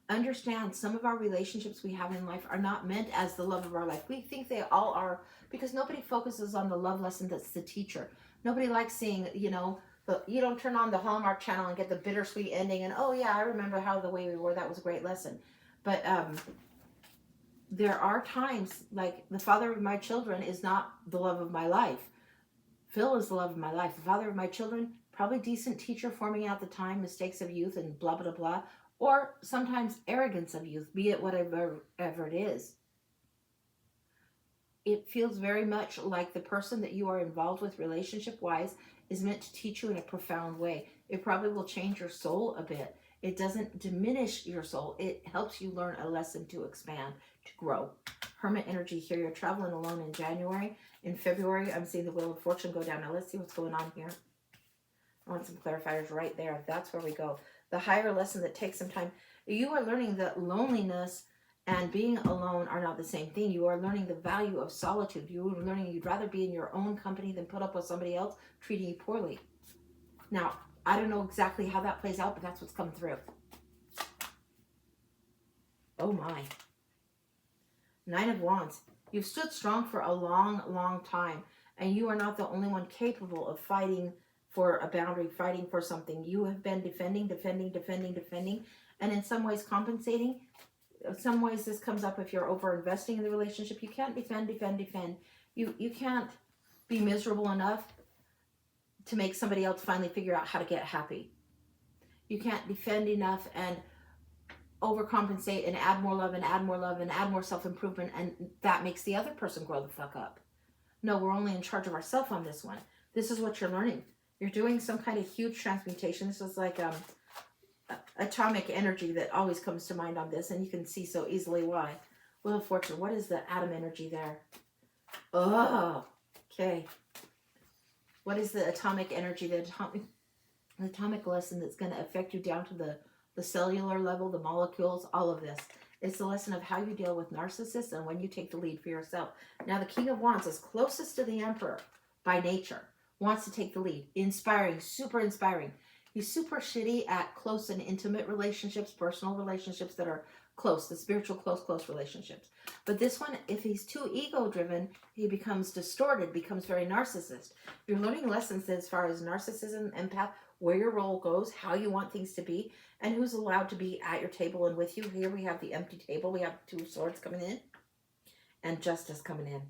Understand some of our relationships we have in life are not meant as the love of our life. We think they all are because nobody focuses on the love lesson that's the teacher. Nobody likes seeing, you don't turn on the Hallmark channel and get the bittersweet ending and, oh yeah, I remember how the way we were, that was a great lesson. But there are times, like the father of my children is not the love of my life. Phil is the love of my life. The father of my children, probably decent teacher for me at the time, mistakes of youth and blah, blah, blah. Or sometimes arrogance of youth, be it whatever it is. It feels very much like the person that you are involved with relationship-wise is meant to teach you in a profound way. It probably will change your soul a bit. It doesn't diminish your soul. It helps you learn a lesson to expand, to grow. Hermit energy here. You're traveling alone in January. In February, I'm seeing the Wheel of Fortune go down. Now let's see what's going on here. I want some clarifiers right there. That's where we go. The higher lesson that takes some time. You are learning that loneliness and being alone are not the same thing. You are learning the value of solitude. You are learning you'd rather be in your own company than put up with somebody else treating you poorly. Now, I don't know exactly how that plays out, but that's what's come through. Oh my. 9 of Wands. You've stood strong for a long, long time, and you are not the only one capable of fighting for a boundary, fighting for something. You have been defending, and in some ways compensating. In some ways this comes up if you're over investing in the relationship. You can't defend. You can't be miserable enough to make somebody else finally figure out how to get happy. You can't defend enough and overcompensate and add more love and add more self-improvement, and that makes the other person grow the fuck up. No, we're only in charge of ourselves on this one. This is what you're learning. You're doing some kind of huge transmutation. This is like atomic energy that always comes to mind on this, and you can see so easily why. Wheel of Fortune. What is the atom energy there? Oh, okay. What is the atomic energy, the atomic lesson that's going to affect you down to the cellular level, the molecules, all of this? It's the lesson of how you deal with narcissists and when you take the lead for yourself. Now, the King of Wands is closest to the Emperor by nature. Wants to take the lead. Inspiring, super inspiring. He's super shitty at close and intimate relationships, personal relationships that are close, the spiritual close relationships. But this one, if he's too ego-driven, he becomes distorted, becomes very narcissist. You're learning lessons as far as narcissism, empath, where your role goes, how you want things to be, and who's allowed to be at your table and with you. Here we have the empty table. We have 2 of Swords coming in and Justice coming in.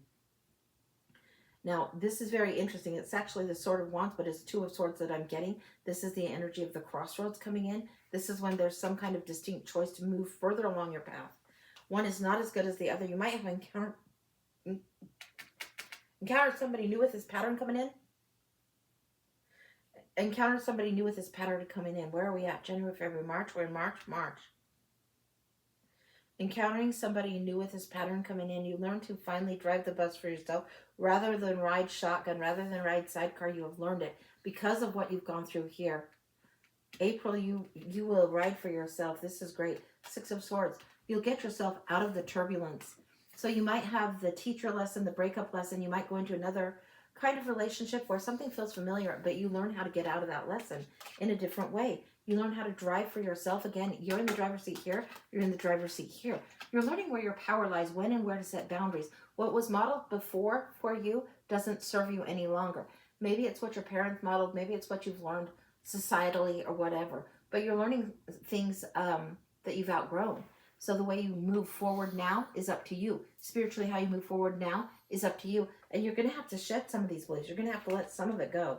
Now, this is very interesting. It's actually the Sword of Wands, but it's 2 of Swords that I'm getting. This is the energy of the crossroads coming in. This is when there's some kind of distinct choice to move further along your path. One is not as good as the other. You might have encountered somebody new with this pattern coming in. Encountered somebody new with this pattern coming in. Where are we at? January, February, March. We're in March. Encountering somebody new with this pattern coming in, you learn to finally drive the bus for yourself rather than ride shotgun, rather than ride sidecar. You have learned it because of what you've gone through here. April, you will ride for yourself. This is great. Six of Swords. You'll get yourself out of the turbulence. So you might have the teacher lesson, the breakup lesson. You might go into another kind of relationship where something feels familiar, but you learn how to get out of that lesson in a different way. You learn how to drive for yourself. Again, you're in the driver's seat here. You're in the driver's seat here. You're learning where your power lies, when and where to set boundaries. What was modeled before for you doesn't serve you any longer. Maybe it's what your parents modeled. Maybe it's what you've learned societally or whatever. But you're learning things that you've outgrown. So the way you move forward now is up to you. Spiritually, how you move forward now is up to you. And you're going to have to shed some of these beliefs. You're going to have to let some of it go.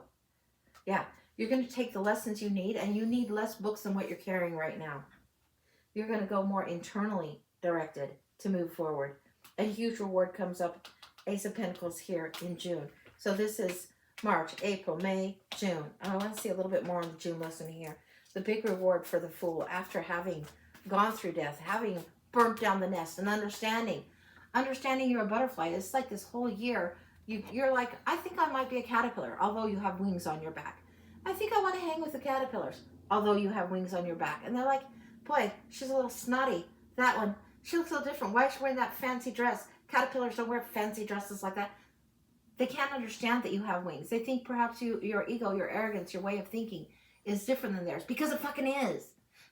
Yeah. You're going to take the lessons you need, and you need less books than what you're carrying right now. You're going to go more internally directed to move forward. A huge reward comes up. Ace of Pentacles here in June. So this is March, April, May, June. I want to see a little bit more on the June lesson here. The big reward for the Fool after having gone through death, having burnt down the nest, and understanding you're a butterfly. It's like this whole year, you're like, I think I might be a caterpillar, although you have wings on your back. I think I want to hang with the caterpillars, although you have wings on your back. And they're like, boy, she's a little snotty. That one, she looks a little different. Why is she wearing that fancy dress? Caterpillars don't wear fancy dresses like that. They can't understand that you have wings. They think perhaps your ego, your arrogance, your way of thinking is different than theirs, because it fucking is.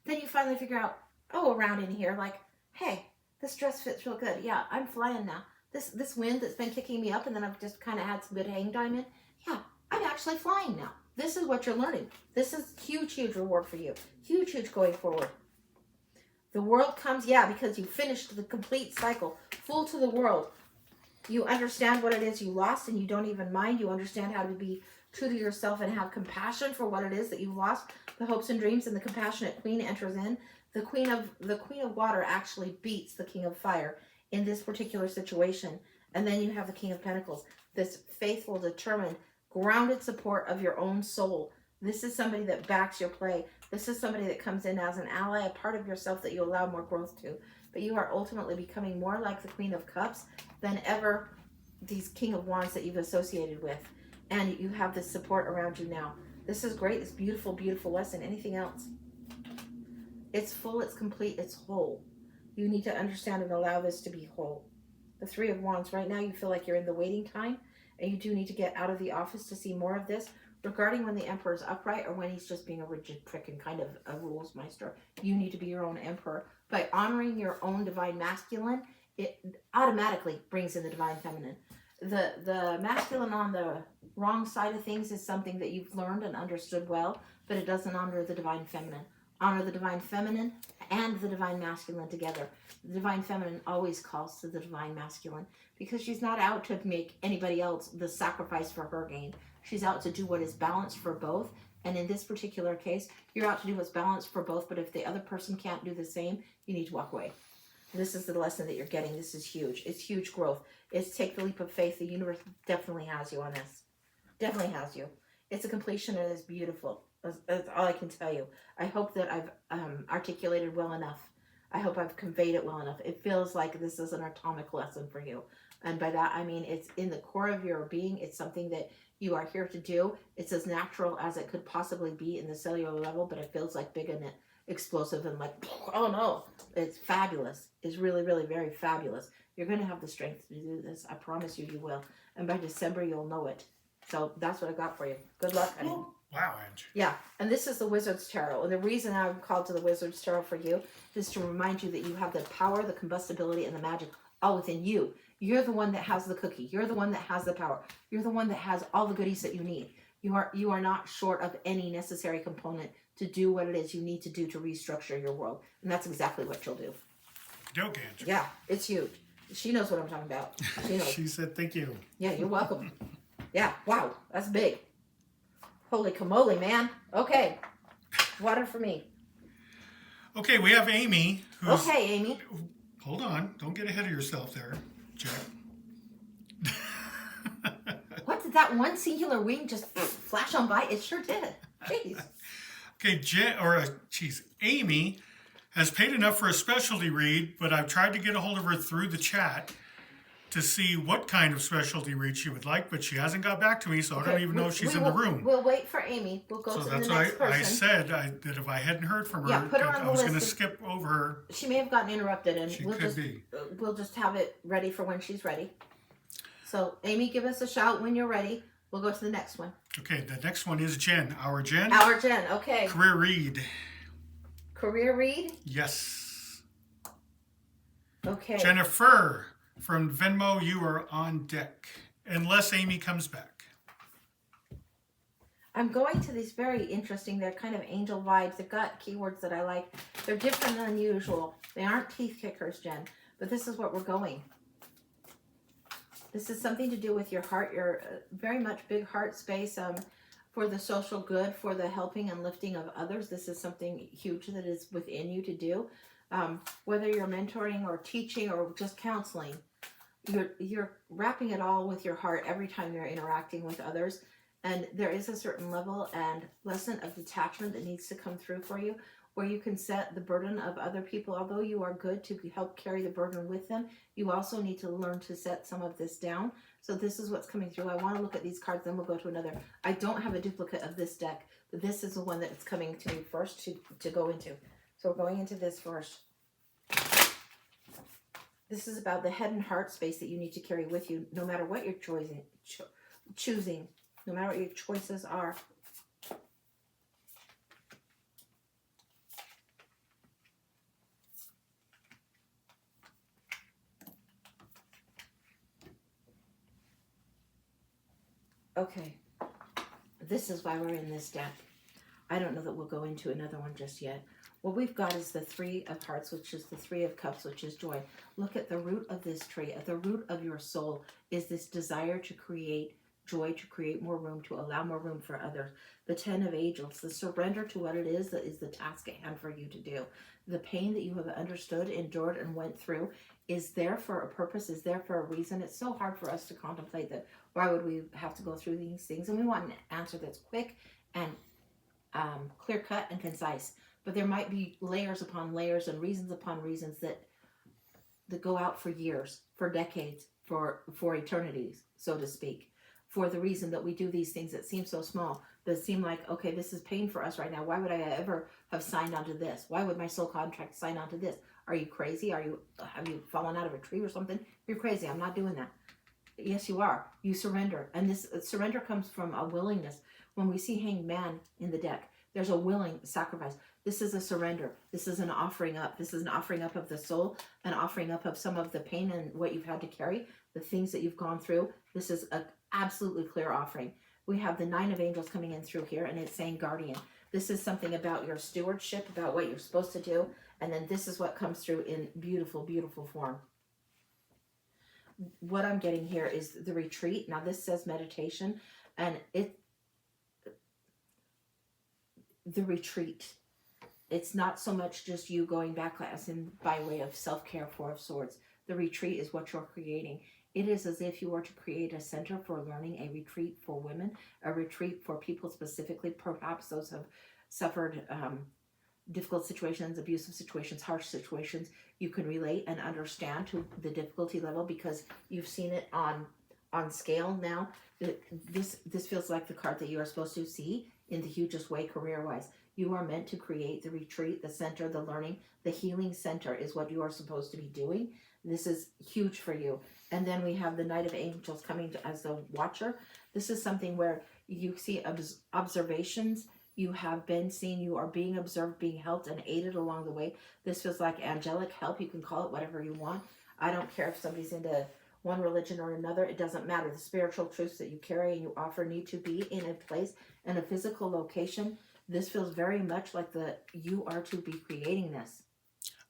Then you finally figure out, around in here, like, hey, this dress fits real good. Yeah, I'm flying now. This wind that's been kicking me up, and then I've just kind of had some good hang time in. Yeah, I'm actually flying now. This is what you're learning. This is huge, huge reward for you. Huge, huge going forward. The world comes, because you finished the complete cycle. Full to the world. You understand what it is you lost, and you don't even mind. You understand how to be true to yourself and have compassion for what it is that you lost. The hopes and dreams, and the compassionate queen enters in. The queen of water actually beats the king of fire in this particular situation. And then you have the king of pentacles. This faithful, determined, grounded support of your own soul. This is somebody that backs your play. This is somebody that comes in as an ally, a part of yourself that you allow more growth to. But you are ultimately becoming more like the Queen of Cups than ever these King of Wands that you've associated with. And you have this support around you now. This is great. It's beautiful, beautiful lesson. Anything else? It's full, it's complete, it's whole. You need to understand and allow this to be whole. The Three of Wands, right now you feel like you're in the waiting time, and you do need to get out of the office to see more of this regarding when the Emperor is upright or when he's just being a rigid prick and kind of a rules meister. You need to be your own emperor. By honoring your own divine masculine, it automatically brings in the divine feminine. The masculine on the wrong side of things is something that you've learned and understood well, but it doesn't honor the divine feminine. Honor the divine feminine and the divine masculine together. The divine feminine always calls to the divine masculine because she's not out to make anybody else the sacrifice for her gain. She's out to do what is balanced for both. And in this particular case, you're out to do what's balanced for both. But if the other person can't do the same, you need to walk away. This is the lesson that you're getting. This is huge. It's huge growth. It's take the leap of faith. The universe definitely has you on this. Definitely has you. It's a completion and it's beautiful. That's all I can tell you. I hope that I've articulated well enough. I hope I've conveyed it well enough. It feels like this is an atomic lesson for you. And by that, I mean it's in the core of your being. It's something that you are here to do. It's as natural as it could possibly be in the cellular level, but it feels like big and explosive and like, oh no, it's fabulous. It's really, really very fabulous. You're going to have the strength to do this. I promise you, you will. And by December, you'll know it. So that's what I got for you. Good luck, honey. Wow, Angie. Yeah, and this is the Wizard's Tarot. And the reason I'm called to the Wizard's Tarot for you is to remind you that you have the power, the combustibility, and the magic all within you. You're the one that has the cookie. You're the one that has the power. You're the one that has all the goodies that you need. You are not short of any necessary component to do what it is you need to do to restructure your world. And that's exactly what you'll do. Dope, Angie. Yeah, it's huge. She knows what I'm talking about. She knows. She said thank you. Yeah, you're welcome. Yeah, wow, that's big. Holy camole, man. Okay, water for me. Okay, we have Amy. Who's, Okay, Amy. Hold on. Don't get ahead of yourself there, Jack. What did that one singular wing just flash on by? It sure did. Jeez. Okay, Amy has paid enough for a specialty read, but I've tried to get a hold of her through the chat to see what kind of specialty read she would like, but she hasn't got back to me, so I don't even know if she's in the room. We'll wait for Amy. We'll go So to that's the next why person. I said that if I hadn't heard from her, Yeah, put her that on I the was going to list. skip over her. She may have gotten interrupted, and She we'll could be. we'll just have it ready for when she's ready. So, Amy, give us a shout when you're ready. We'll go to the next one. Okay, the next one is Jen. Our Jen. Our Jen, okay. Career read. Career read? Yes. Okay. Jennifer from Venmo, you are on deck. Unless Amy comes back. I'm going to these very interesting, they're kind of angel vibes. They've got keywords that I like. They're different than usual. They aren't teeth kickers, Jen, but this is what we're going. This is something to do with your heart, your very much big heart space for the social good, for the helping and lifting of others. This is something huge that is within you to do. Whether you're mentoring or teaching or just counseling, you're wrapping it all with your heart every time you're interacting with others. And there is a certain level and lesson of detachment that needs to come through for you, where you can set the burden of other people. Although you are good to help carry the burden with them, you also need to learn to set some of this down. So this is what's coming through. I want to look at these cards, then we'll go to another. I don't have a duplicate of this deck, but this is the one that's coming to me first to go into. So we're going into this first. This is about the head and heart space that you need to carry with you, no matter what you're choosing, no matter what your choices are. Okay, this is why we're in this deck. I don't know that we'll go into another one just yet. What we've got is the Three of Hearts, which is the Three of Cups, which is joy. Look at the root of this tree. At the root of your soul is this desire to create joy, to create more room, to allow more room for others. The Ten of Angels, the surrender to what it is that is the task at hand for you to do. The pain that you have understood, endured, and went through is there for a purpose, is there for a reason. It's so hard for us to contemplate that. Why would we have to go through these things? And we want an answer that's quick and clear cut and concise. But there might be layers upon layers and reasons upon reasons that go out for years, for decades, for eternities, so to speak, for the reason that we do these things that seem so small, that seem like, okay, this is pain for us right now. Why would I ever have signed on to this? Why would my soul contract sign on to this? Are you crazy? Have you fallen out of a tree or something? You're crazy. I'm not doing that. Yes, you are. You surrender. And this surrender comes from a willingness. When we see Hanged Man in the deck, there's a willing sacrifice. This is a surrender. This is an offering up. This is an offering up of the soul, an offering up of some of the pain and what you've had to carry, the things that you've gone through. This is an absolutely clear offering. We have the Nine of Angels coming in through here, and it's saying guardian. This is something about your stewardship, about what you're supposed to do, and then this is what comes through in beautiful, beautiful form. What I'm getting here is the retreat. Now this says meditation, and the retreat. It's not so much just you going back as in by way of self-care, Four of Swords. The retreat is what you're creating. It is as if you were to create a center for learning, a retreat for women, a retreat for people specifically, perhaps those who have suffered difficult situations, abusive situations, harsh situations. You can relate and understand to the difficulty level because you've seen it on scale now. This feels like the card that you are supposed to see in the hugest way career-wise. You are meant to create the retreat, the center, the learning, the healing center is what you are supposed to be doing. This is huge for you. And then we have the Knight of Angels coming as the watcher. This is something where you see observations. You have been seen. You are being observed, being helped and aided along the way. This feels like angelic help. You can call it whatever you want. I don't care if somebody's into one religion or another. It doesn't matter. The spiritual truths that you carry and you offer need to be in a place and a physical location. This feels very much like you are to be creating this.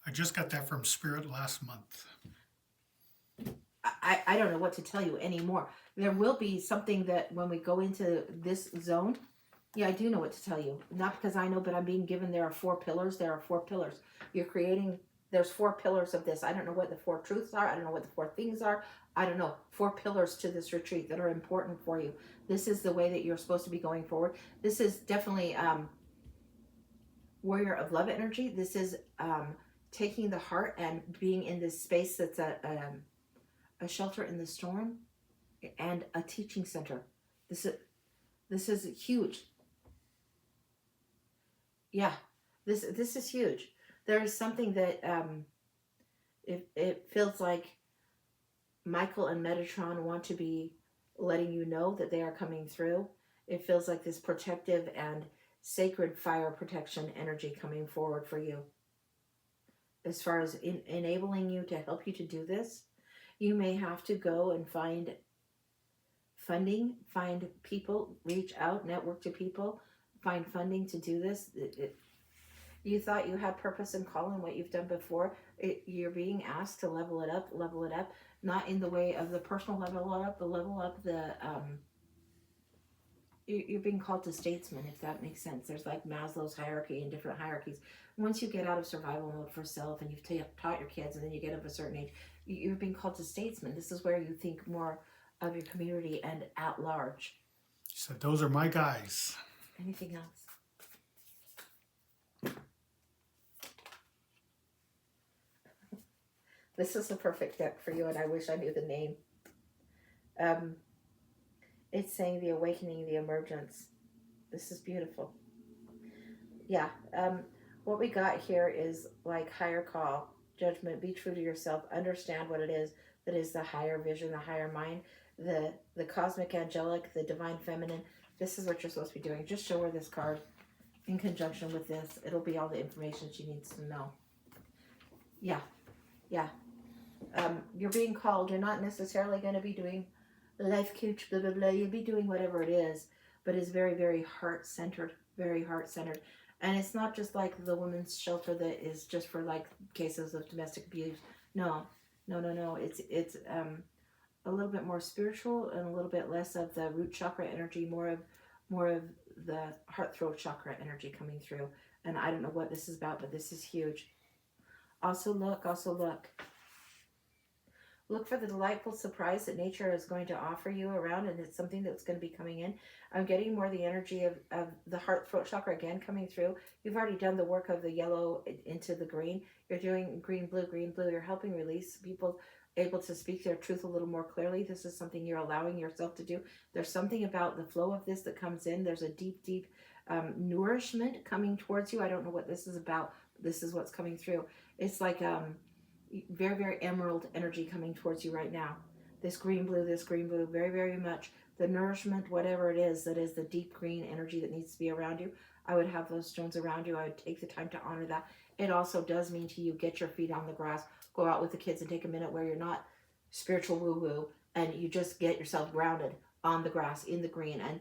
I just got that from Spirit last month. I don't know what to tell you anymore. There will be something that when we go into this zone, yeah, I do know what to tell you. Not because I know, but I'm being given there are 4 pillars. There are 4 pillars. You're creating, there's 4 pillars of this. I don't know what the 4 truths are. I don't know what the 4 things are. I don't know. 4 pillars to this retreat that are important for you. This is the way that you're supposed to be going forward. This is definitely warrior of love energy. This is taking the heart and being in this space that's a shelter in the storm and a teaching center. This is huge. Yeah, this is huge. There is something that it feels like Michael and Metatron want to be letting you know that they are coming through. It feels like this protective and sacred fire protection energy coming forward for you. As far as enabling you to help you to do this, you may have to go and find funding, find people, reach out, network to people, find funding to do this. You thought you had purpose and call in what you've done before. You're being asked to level it up, not in the way of the personal level up, you're being called to statesman, if that makes sense. There's like Maslow's hierarchy and different hierarchies. Once you get out of survival mode for self and you've taught your kids and then you get of a certain age, you're being called to statesman. This is where you think more of your community and at large. So those are my guys. Anything else? This is the perfect deck for you, and I wish I knew the name. It's saying the awakening, the emergence. This is beautiful. Yeah. What we got here is like higher call, judgment, be true to yourself, understand what it is that is the higher vision, the higher mind, the cosmic angelic, the divine feminine. This is what you're supposed to be doing. Just show her this card in conjunction with this. It'll be all the information she needs to know. Yeah. Yeah. You're being called. You're not necessarily going to be doing life coach, blah, blah, blah. You'll be doing whatever it is, but it's very, very heart-centered, very heart-centered. And it's not just like the women's shelter that is just for like cases of domestic abuse. No. It's a little bit more spiritual and a little bit less of the root chakra energy, more of the heart throat chakra energy coming through. And I don't know what this is about, but this is huge. Also look. Look for the delightful surprise that nature is going to offer you around, and it's something that's going to be coming in. I'm getting more the energy of the heart throat chakra again coming through. You've already done the work of the yellow into the green. You're doing green, blue. You're helping release people able to speak their truth a little more clearly. This is something you're allowing yourself to do. There's something about the flow of this that comes in. There's a deep nourishment coming towards you. I don't know what this is about, but this is what's coming through. It's like very, very emerald energy coming towards you right now. This green, blue, very, very much the nourishment, whatever it is, that is the deep green energy that needs to be around you. I would have those stones around you. I would take the time to honor that. It also does mean to you, get your feet on the grass, go out with the kids and take a minute where you're not spiritual woo-woo, and you just get yourself grounded on the grass, in the green, and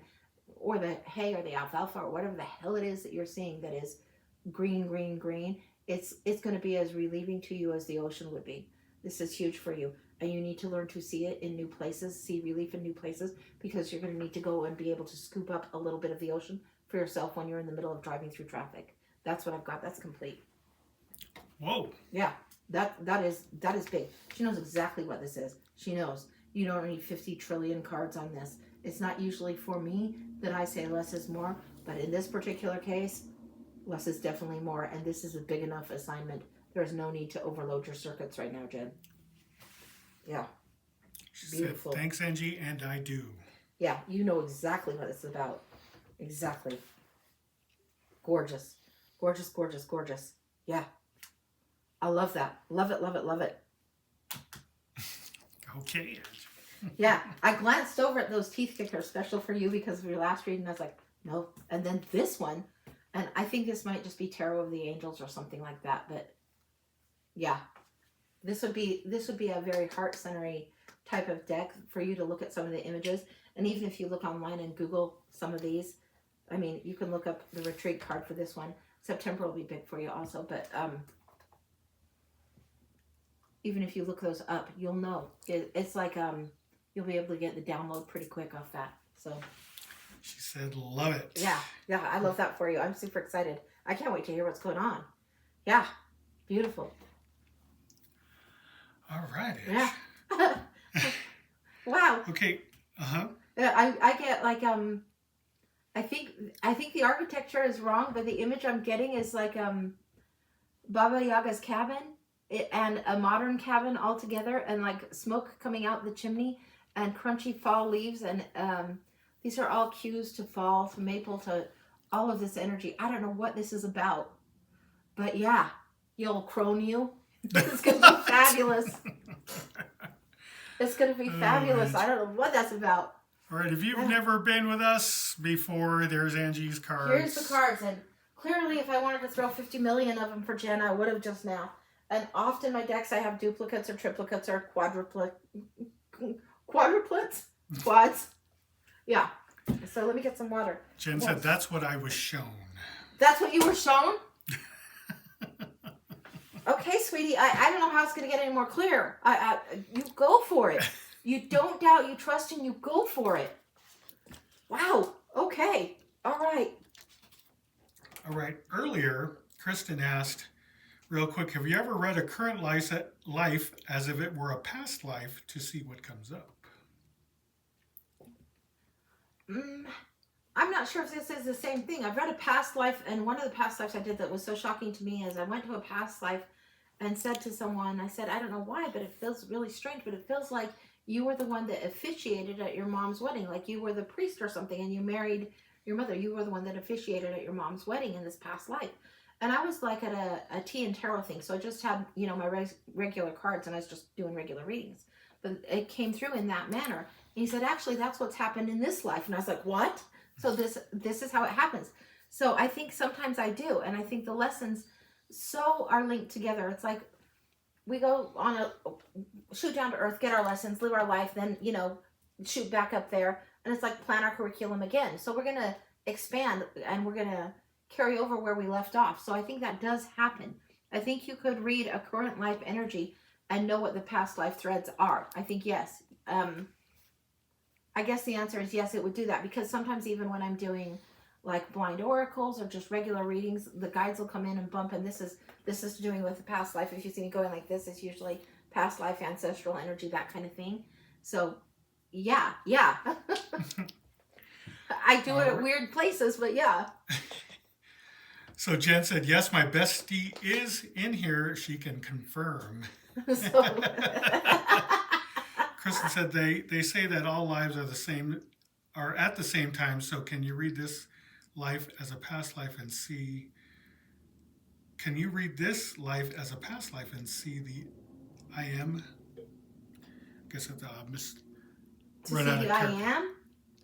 or the hay or the alfalfa or whatever the hell it is that you're seeing that is green. It's going to be as relieving to you as the ocean would be. This is huge for you. And you need to learn to see it in new places, see relief in new places, because you're going to need to go and be able to scoop up a little bit of the ocean for yourself when you're in the middle of driving through traffic. That's what I've got. That's complete. Whoa. Yeah, that is big. She knows exactly what this is. She knows. You don't need 50 trillion cards on this. It's not usually for me that I say less is more, but in this particular case, less is definitely more, and this is a big enough assignment. There's no need to overload your circuits right now, Jen. Yeah. She Beautiful. said, thanks, Angie, and I do. Yeah, you know exactly what it's about. Exactly. Gorgeous. Yeah. I love that. Love it. Okay. Yeah, I glanced over at those teeth kickers special for you because of your last reading. I was like, no. And then this one, and I think this might just be Tarot of the Angels or something like that. But yeah, this would be a very heart-centering type of deck for you to look at some of the images. And even if you look online and Google some of these, I mean, you can look up the retreat card for this one. September will be big for you also, but even if you look those up, you'll know. It's like you'll be able to get the download pretty quick off that. So she said, love it. Yeah, I love that for you. I'm super excited. I can't wait to hear what's going on. Yeah, beautiful. All right. Yeah. Wow. Okay. I get like I think the architecture is wrong, but the image I'm getting is like Baba Yaga's cabin and a modern cabin all together, and like smoke coming out the chimney and crunchy fall leaves, and these are all cues to fall from maple to all of this energy. I don't know what this is about, but yeah, you'll crone you. It's gonna be fabulous. It's gonna be fabulous. I don't know what that's about. All right, if you've never been with us before, there's Angie's cards. Here's the cards, and clearly, if I wanted to throw 50 million of them for Jen, I would have just now. And often my decks, I have duplicates or triplicates or quadruplets, quads. Yeah. So let me get some water. Jen said, "That's what I was shown." That's what you were shown? Okay, sweetie. I don't know how it's going to get any more clear. You go for it. You don't doubt, you trust, and you go for it. Wow. Okay. All right. All right. Earlier, Kristen asked, real quick, have you ever read a current life as if it were a past life to see what comes up? I'm not sure if this is the same thing. I've read a past life, and one of the past lives I did that was so shocking to me is I went to a past life and said to someone, I said, I don't know why, but it feels really strange, but it feels like you were the one that officiated at your mom's wedding, like you were the priest or something, and you married your mother. You were the one that officiated at your mom's wedding in this past life. And I was like at a tea and tarot thing, so I just had, my regular cards, and I was just doing regular readings. But it came through in that manner. And he said, actually, that's what's happened in this life. And I was like, what? So this is how it happens. So I think sometimes I do, and I think the lessons so are linked together. It's like we go on a shoot down to earth, get our lessons, live our life, then shoot back up there, and it's like plan our curriculum again. So we're gonna expand, and we're gonna carry over where we left off. So I think that does happen. I think you could read a current life energy and know what the past life threads are. I think yes. I guess the answer is yes, it would do that, because sometimes even when I'm doing like blind oracles or just regular readings, the guides will come in and bump, and this is doing with the past life. If you see me going like this, it's usually past life, ancestral energy, that kind of thing. So yeah. I do it at weird places, but yeah. So Jen said, yes, my bestie is in here. She can confirm. So Kristen said they say that all lives are at the same time. So can you read this life as a past life and see? Can you read this life as a past life and see the I am? I guess it's to see the I am.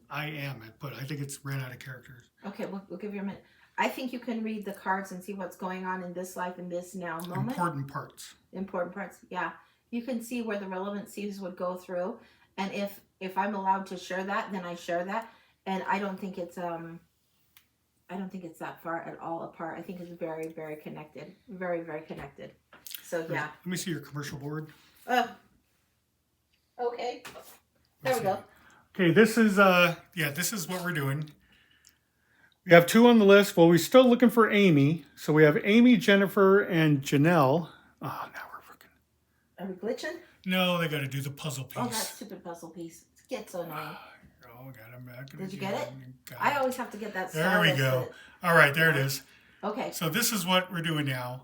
I am it, but I think it's ran out of characters. Okay, we'll give you a minute. I think you can read the cards and see what's going on in this life in this now moment. Important parts. Important parts, yeah. You can see where the relevancies would go through, and if I'm allowed to share that, then I share that. And I don't think it's that far at all apart. I think it's very, very connected. Very, very connected. So yeah. Let me see your commercial board. Okay. There we go. Okay, this is what we're doing. We have two on the list. Well, we're still looking for Amy. So we have Amy, Jennifer, and Janelle. Oh, now we're freaking. Are we glitching? No, they got to do the puzzle piece. Oh, that stupid puzzle piece. It gets so annoying. Oh, got him back. Did you get it? I always have to get that. There we go. All right, there it is. Okay. So this is what we're doing now.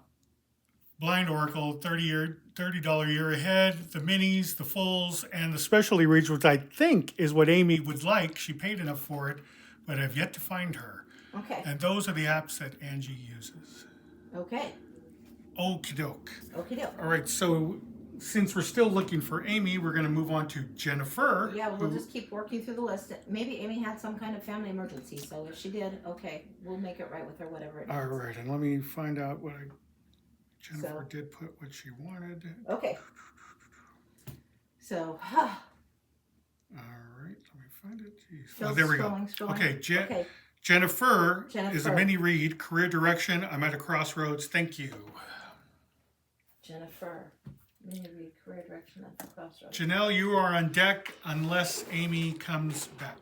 Blind Oracle, $30 year ahead, the minis, the fulls, and the specialty reads, which I think is what Amy would like. She paid enough for it, but I've yet to find her. Okay. And those are the apps that Angie uses. Okay. Okie doke. Okie doke. All right, so since we're still looking for Amy, we're going to move on to Jennifer. Yeah, we'll just keep working through the list. Maybe Amy had some kind of family emergency, so if she did, okay, we'll make it right with her, whatever it is. All right, and let me find out what Jennifer did put what she wanted. Okay. So, all right, let me find it. Jeez. Oh, there we go. Okay, Jennifer is a mini read, career direction. I'm at a crossroads. Thank you. Jennifer, mini read, career direction at the crossroads. Janelle, you are on deck unless Amy comes back.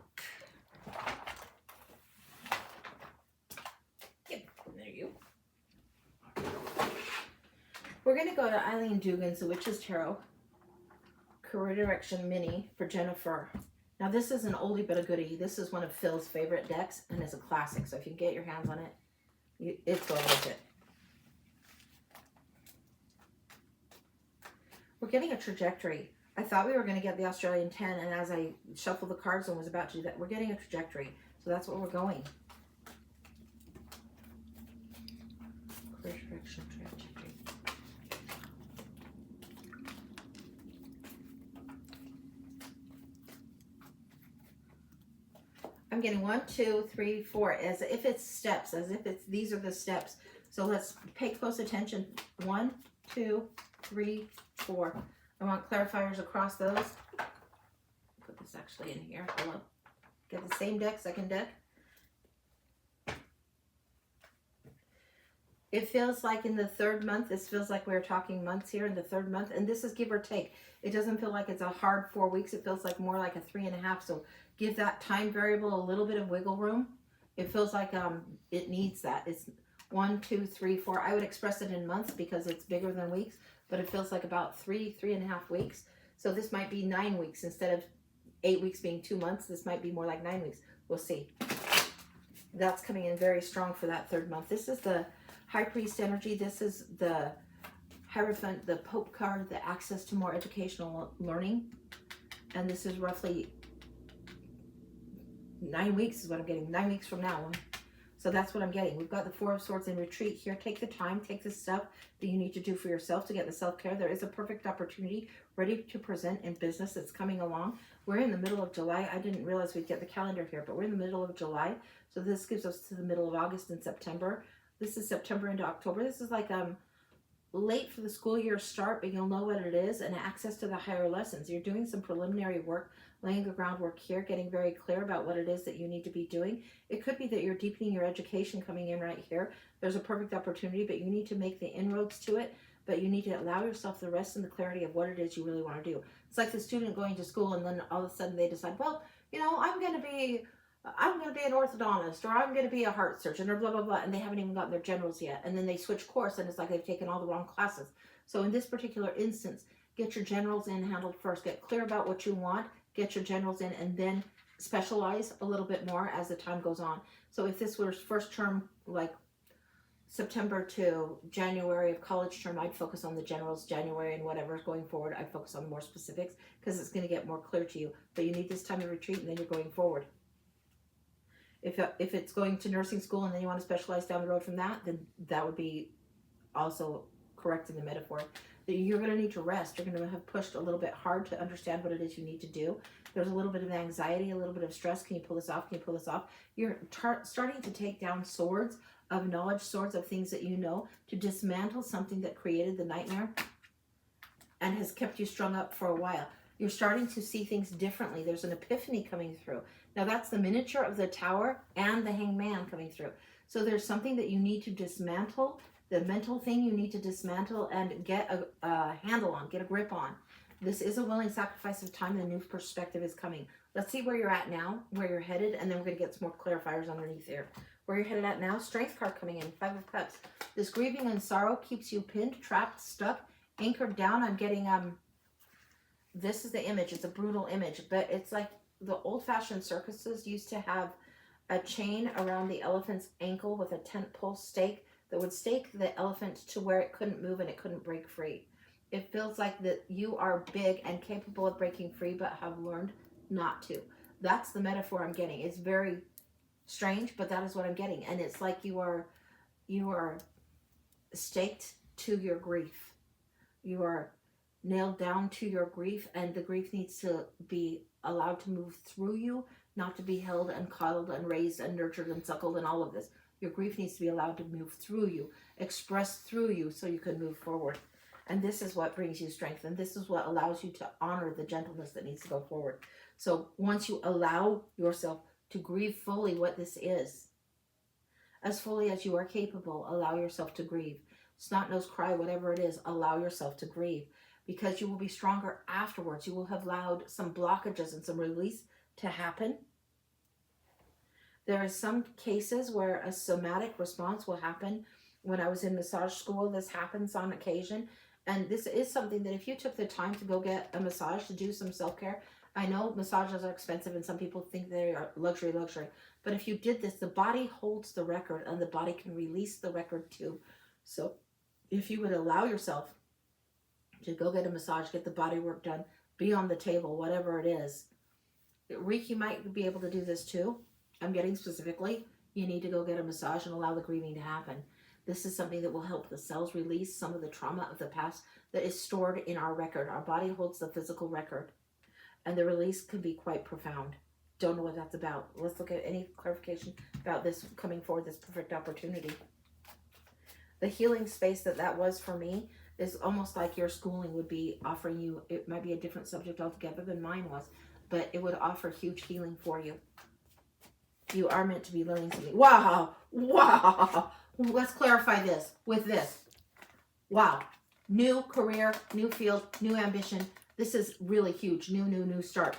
Yep, there you go. We're going to go to Eileen Dugan's The Witch's Tarot, career direction mini for Jennifer. Now this is an oldie but a goodie. This is one of Phil's favorite decks and it's a classic. So if you can get your hands on it, it's well worth it. We're getting a trajectory. I thought we were going to get the Australian 10, and as I shuffled the cards and was about to do that, we're getting a trajectory. So that's where we're going. Clear direction, trajectory. I'm getting 1, 2, 3, 4, as if it's steps, as if it's these are the steps. So let's pay close attention. 1, 2, 3, 4. I want clarifiers across those. Put this actually in here. Hello. Get the same deck, second deck. It feels like in the third month, this feels like we're talking months here in the third month, and this is give or take. It doesn't feel like it's a hard 4 weeks. It feels like more like a 3.5. So give that time variable a little bit of wiggle room. It feels like it needs that. It's 1, 2, 3, 4. I would express it in months because it's bigger than weeks, but it feels like about 3.5 weeks. So this might be 9 weeks instead of 8 weeks being 2 months. This might be more like 9 weeks. We'll see. That's coming in very strong for that third month. This is the High Priest energy. This is the Hierophant, the Pope card, the access to more educational learning. And this is roughly 9 weeks is what I'm getting. 9 weeks from now. So that's what I'm getting. We've got the Four of Swords in retreat here. Take the time, take the stuff that you need to do for yourself to get the self-care. There is a perfect opportunity ready to present in business that's coming along. We're in the middle of July. I didn't realize we'd get the calendar here, but we're in the middle of July. So this gives us to the middle of August and September. This is September into October. This is like late for the school year start, but you'll know what it is, and access to the higher lessons. You're doing some preliminary work, laying the groundwork here, getting very clear about what it is that you need to be doing. It could be that you're deepening your education coming in right here. There's a perfect opportunity, but you need to make the inroads to it, but you need to allow yourself the rest and the clarity of what it is you really want to do. It's like the student going to school and then all of a sudden they decide, well, you know, I'm going to be an orthodontist, or I'm going to be a heart surgeon, or blah, blah, blah, and they haven't even gotten their generals yet. And then they switch course, and it's like they've taken all the wrong classes. So in this particular instance, get your generals in handled first. Get clear about what you want, get your generals in, and then specialize a little bit more as the time goes on. So if this was first term, like September to January of college term, I'd focus on the generals. January and whatever's going forward, I'd focus on the more specifics, because it's going to get more clear to you. But you need this time to retreat, and then you're going forward. If it's going to nursing school and then you want to specialize down the road from that, then that would be also correct in the metaphor. That you're going to need to rest. You're going to have pushed a little bit hard to understand what it is you need to do. There's a little bit of anxiety, a little bit of stress. Can you pull this off? Can you pull this off? You're starting to take down swords of knowledge, swords of things that you know, to dismantle something that created the nightmare and has kept you strung up for a while. You're starting to see things differently. There's an epiphany coming through. Now that's the miniature of the Tower and the Hangman coming through. So there's something that you need to dismantle, the mental thing you need to dismantle and get a handle on, get a grip on. This is a willing sacrifice of time, and a new perspective is coming. Let's see where you're at now, where you're headed, and then we're going to get some more clarifiers underneath here. Where you're headed at now, Strength card coming in, 5 of Cups. This grieving and sorrow keeps you pinned, trapped, stuck, anchored down. I'm getting, this is the image. It's a brutal image, but it's like the old-fashioned circuses used to have a chain around the elephant's ankle with a tent pole stake that would stake the elephant to where it couldn't move and it couldn't break free. It feels like that you are big and capable of breaking free, but have learned not to. That's the metaphor I'm getting. It's very strange, but that is what I'm getting. And it's like you are staked to your grief. You are nailed down to your grief, and the grief needs to be allowed to move through you, not to be held and coddled and raised and nurtured and suckled and all of this. Your grief needs to be allowed to move through you, express through you, so you can move forward. And this is what brings you strength, and this is what allows you to honor the gentleness that needs to go forward. So once you allow yourself to grieve fully what this is, as fully as you are capable, allow yourself to grieve. Snot, nose, cry, whatever it is, allow yourself to grieve, because you will be stronger afterwards. You will have allowed some blockages and some release to happen. There are some cases where a somatic response will happen. When I was in massage school, this happens on occasion. And this is something that if you took the time to go get a massage, to do some self-care, I know massages are expensive and some people think they are luxury, but if you did this, the body holds the record and the body can release the record too. So if you would allow yourself to go get a massage, get the body work done, be on the table, whatever it is. Reiki might be able to do this too. I'm getting specifically, you need to go get a massage and allow the grieving to happen. This is something that will help the cells release some of the trauma of the past that is stored in our record. Our body holds the physical record, and the release can be quite profound. Don't know what that's about. Let's look at any clarification about this coming forward, this perfect opportunity. The healing space that was for me is almost like your schooling would be offering you. It might be a different subject altogether than mine was, but it would offer huge healing for you. You are meant to be learning something. Wow. Let's clarify this with this. Wow. New career, new field, new ambition. This is really huge. New start.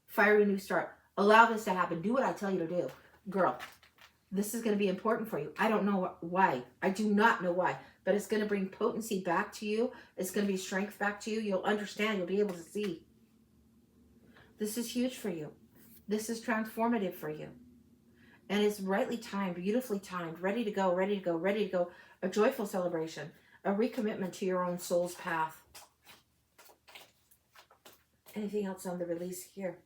Fiery new start. Allow this to happen. Do what I tell you to do. Girl, this is going to be important for you. I don't know why. I do not know why. But it's going to bring potency back to you. It's going to be strength back to you. You'll understand. You'll be able to see. This is huge for you. This is transformative for you. And it's rightly timed, beautifully timed, ready to go, ready to go, ready to go. A joyful celebration. A recommitment to your own soul's path. Anything else on the release here?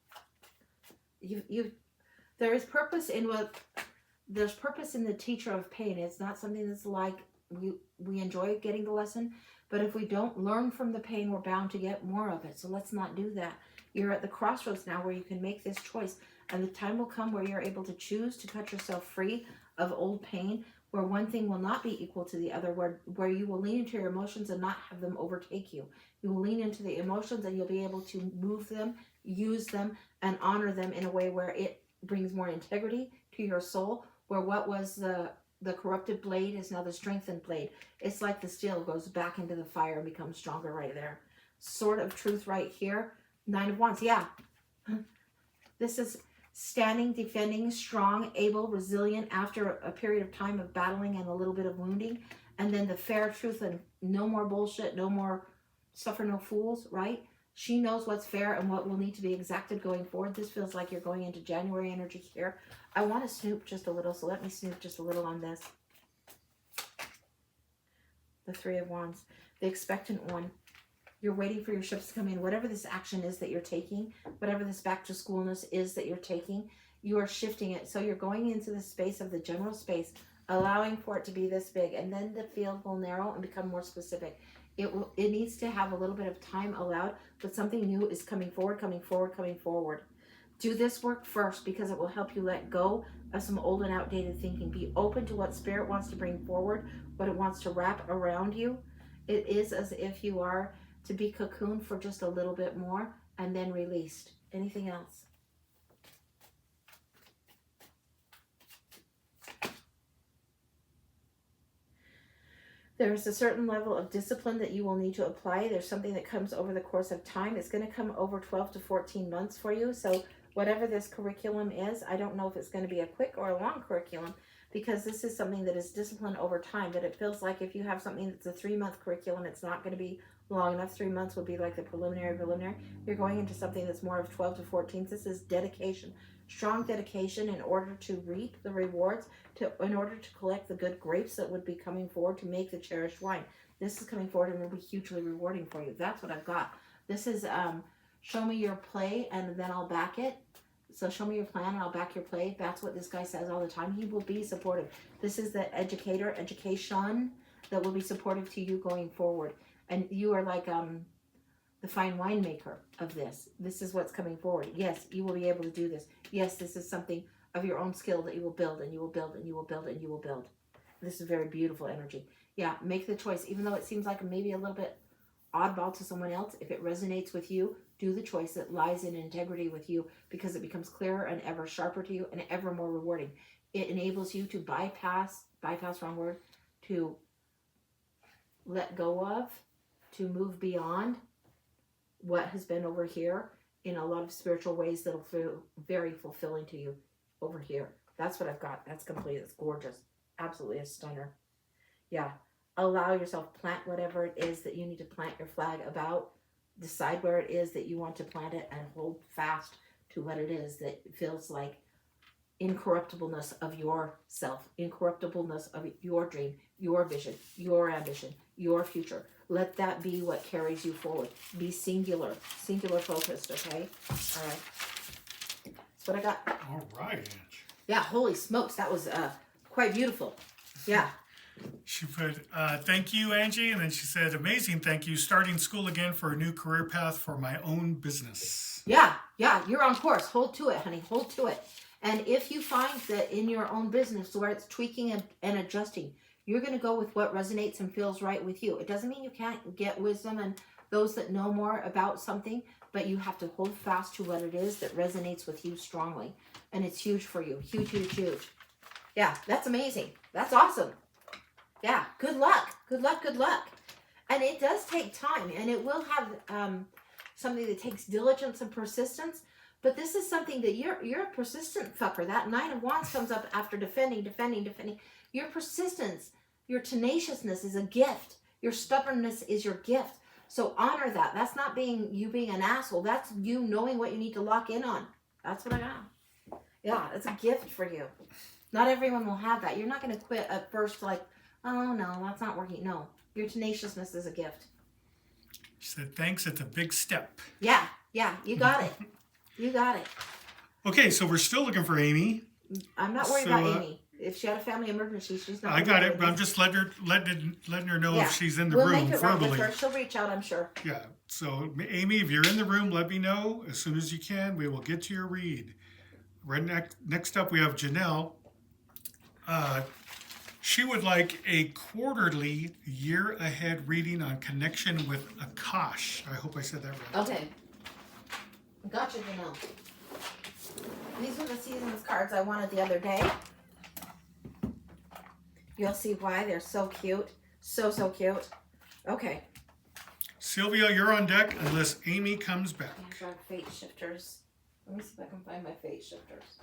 There is purpose in there's purpose in the teacher of pain. It's not something that's like we enjoy getting the lesson, but if we don't learn from the pain, we're bound to get more of it. So let's not do that. You're at the crossroads now where you can make this choice, and the time will come where you're able to choose to cut yourself free of old pain, where one thing will not be equal to the other, where you will lean into your emotions and not have them overtake you. You will lean into the emotions and you'll be able to move them, use them, and honor them in a way where it brings more integrity to your soul, where what was the corrupted blade is now the strengthened blade. It's like the steel goes back into the fire and becomes stronger right there. Sword of truth right here. 9 of Wands. Yeah. This is standing, defending, strong, able, resilient after a period of time of battling and a little bit of wounding. And then the fair truth and no more bullshit, no more suffer no fools, right? She knows what's fair and what will need to be exacted going forward. This feels like you're going into January energy here. I want to snoop just a little, so let me snoop just a little on this. The 3 of Wands. The expectant one. You're waiting for your ships to come in. Whatever this action is that you're taking, whatever this back to schoolness is that you're taking, you are shifting it. So you're going into the space of the general space, allowing for it to be this big, and then the field will narrow and become more specific. It needs to have a little bit of time allowed, but something new is coming forward. Do this work first because it will help you let go of some old and outdated thinking. Be open to what Spirit wants to bring forward, what it wants to wrap around you. It is as if you are to be cocooned for just a little bit more and then released. Anything else? There's a certain level of discipline that you will need to apply. There's something that comes over the course of time. It's going to come over 12 to 14 months for you. So whatever this curriculum is, I don't know if it's going to be a quick or a long curriculum, because this is something that is disciplined over time. But it feels like if you have something that's a 3-month curriculum, it's not going to be long enough. 3 months would be like the preliminary. You're going into something that's more of 12 to 14. This is dedication. Strong dedication in order to reap the rewards, in order to collect the good grapes that would be coming forward to make the cherished wine. This is coming forward and will be hugely rewarding for you. That's what I've got. This is show me your play and then I'll back it. So show me your plan and I'll back your play. That's what this guy says all the time. He will be supportive. This is the education that will be supportive to you going forward. And you are like the fine winemaker of this. This is what's coming forward. Yes, you will be able to do this. Yes, this is something of your own skill that you will build and you will build and you will build and you will build. This is very beautiful energy. Yeah, make the choice. Even though it seems like maybe a little bit oddball to someone else, if it resonates with you, do the choice that lies in integrity with you, because it becomes clearer and ever sharper to you and ever more rewarding. It enables you to bypass wrong word, to let go of, to move beyond what has been over here in a lot of spiritual ways that'll feel very fulfilling to you over here. That's what I've got. That's complete. It's gorgeous. Absolutely a stunner. Yeah. Allow yourself, plant whatever it is that you need to plant your flag about. decide where it is that you want to plant it and hold fast to what it is that feels like incorruptibleness of yourself, incorruptibleness of your dream, your vision, your ambition, your future. Let that be what carries you forward. Be singular focused, okay? All right. That's what I got. All right, Ange. Yeah, holy smokes, that was quite beautiful. Yeah. She put, thank you, Angie. And then she said, amazing, thank you. Starting school again for a new career path for my own business. Yeah, you're on course. Hold to it, honey. Hold to it. And if you find that in your own business where it's tweaking and adjusting, you're going to go with what resonates and feels right with you. It doesn't mean you can't get wisdom and those that know more about something, but you have to hold fast to what it is that resonates with you strongly. And it's huge for you. Huge, huge, huge. Yeah, that's amazing. That's awesome. Yeah, good luck. Good luck, good luck. And it does take time, and it will have something that takes diligence and persistence. But this is something that you're a persistent fucker. That Nine of Wands comes up after defending. Your persistence, your tenaciousness is a gift. Your stubbornness is your gift. So honor that. That's not you being an asshole. That's you knowing what you need to lock in on. That's what I got. Yeah, it's a gift for you. Not everyone will have that. You're not going to quit at first like, oh no, that's not working. No, your tenaciousness is a gift. She said, thanks, it's a big step. Yeah, you got it. You got it. Okay, so we're still looking for Amy. I'm not worried about Amy. If she had a family emergency, she's not. I got it, but I'm just letting her know if she's in the we'll room make it verbally. Right with her. She'll reach out, I'm sure. Yeah. So Amy, if you're in the room, let me know as soon as you can. We will get to your read. Right next up, we have Janelle. She would like a quarterly year ahead reading on connection with Akash. I hope I said that right. Okay. Gotcha, Janelle. These are the seasons cards I wanted the other day. You'll see why. They're so cute. So cute. Okay. Sylvia, you're on deck unless Amy comes back. These are fate shifters. Let me see if I can find my fate shifters.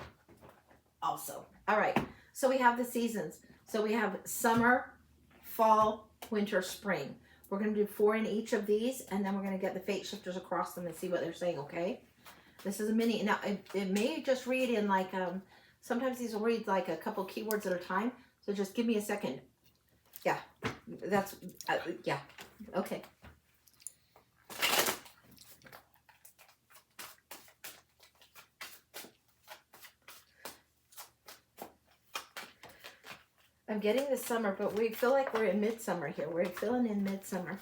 Also. All right. So we have the seasons. So we have summer, fall, winter, spring. We're going to do 4 in each of these, and then we're going to get the fate shifters across them and see what they're saying, okay? This is a mini. Now, it may just read in like, sometimes these will read like a couple keywords at a time. So just give me a second. Yeah, that's, yeah, okay. I'm getting the summer, but we feel like we're in midsummer here. We're filling in midsummer.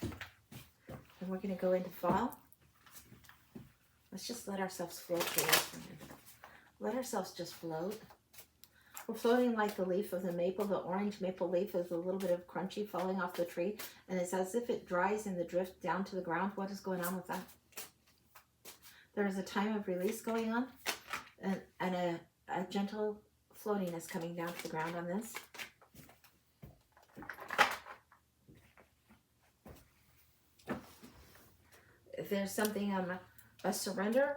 And we're going to go into fall. Let's just let ourselves float for this one. Let ourselves just float. We're floating like the leaf of the maple. The orange maple leaf is a little bit of crunchy falling off the tree. And it's as if it dries in the drift down to the ground. What is going on with that? There is a time of release going on. And a gentle floating is coming down to the ground on this. If there's something a surrender,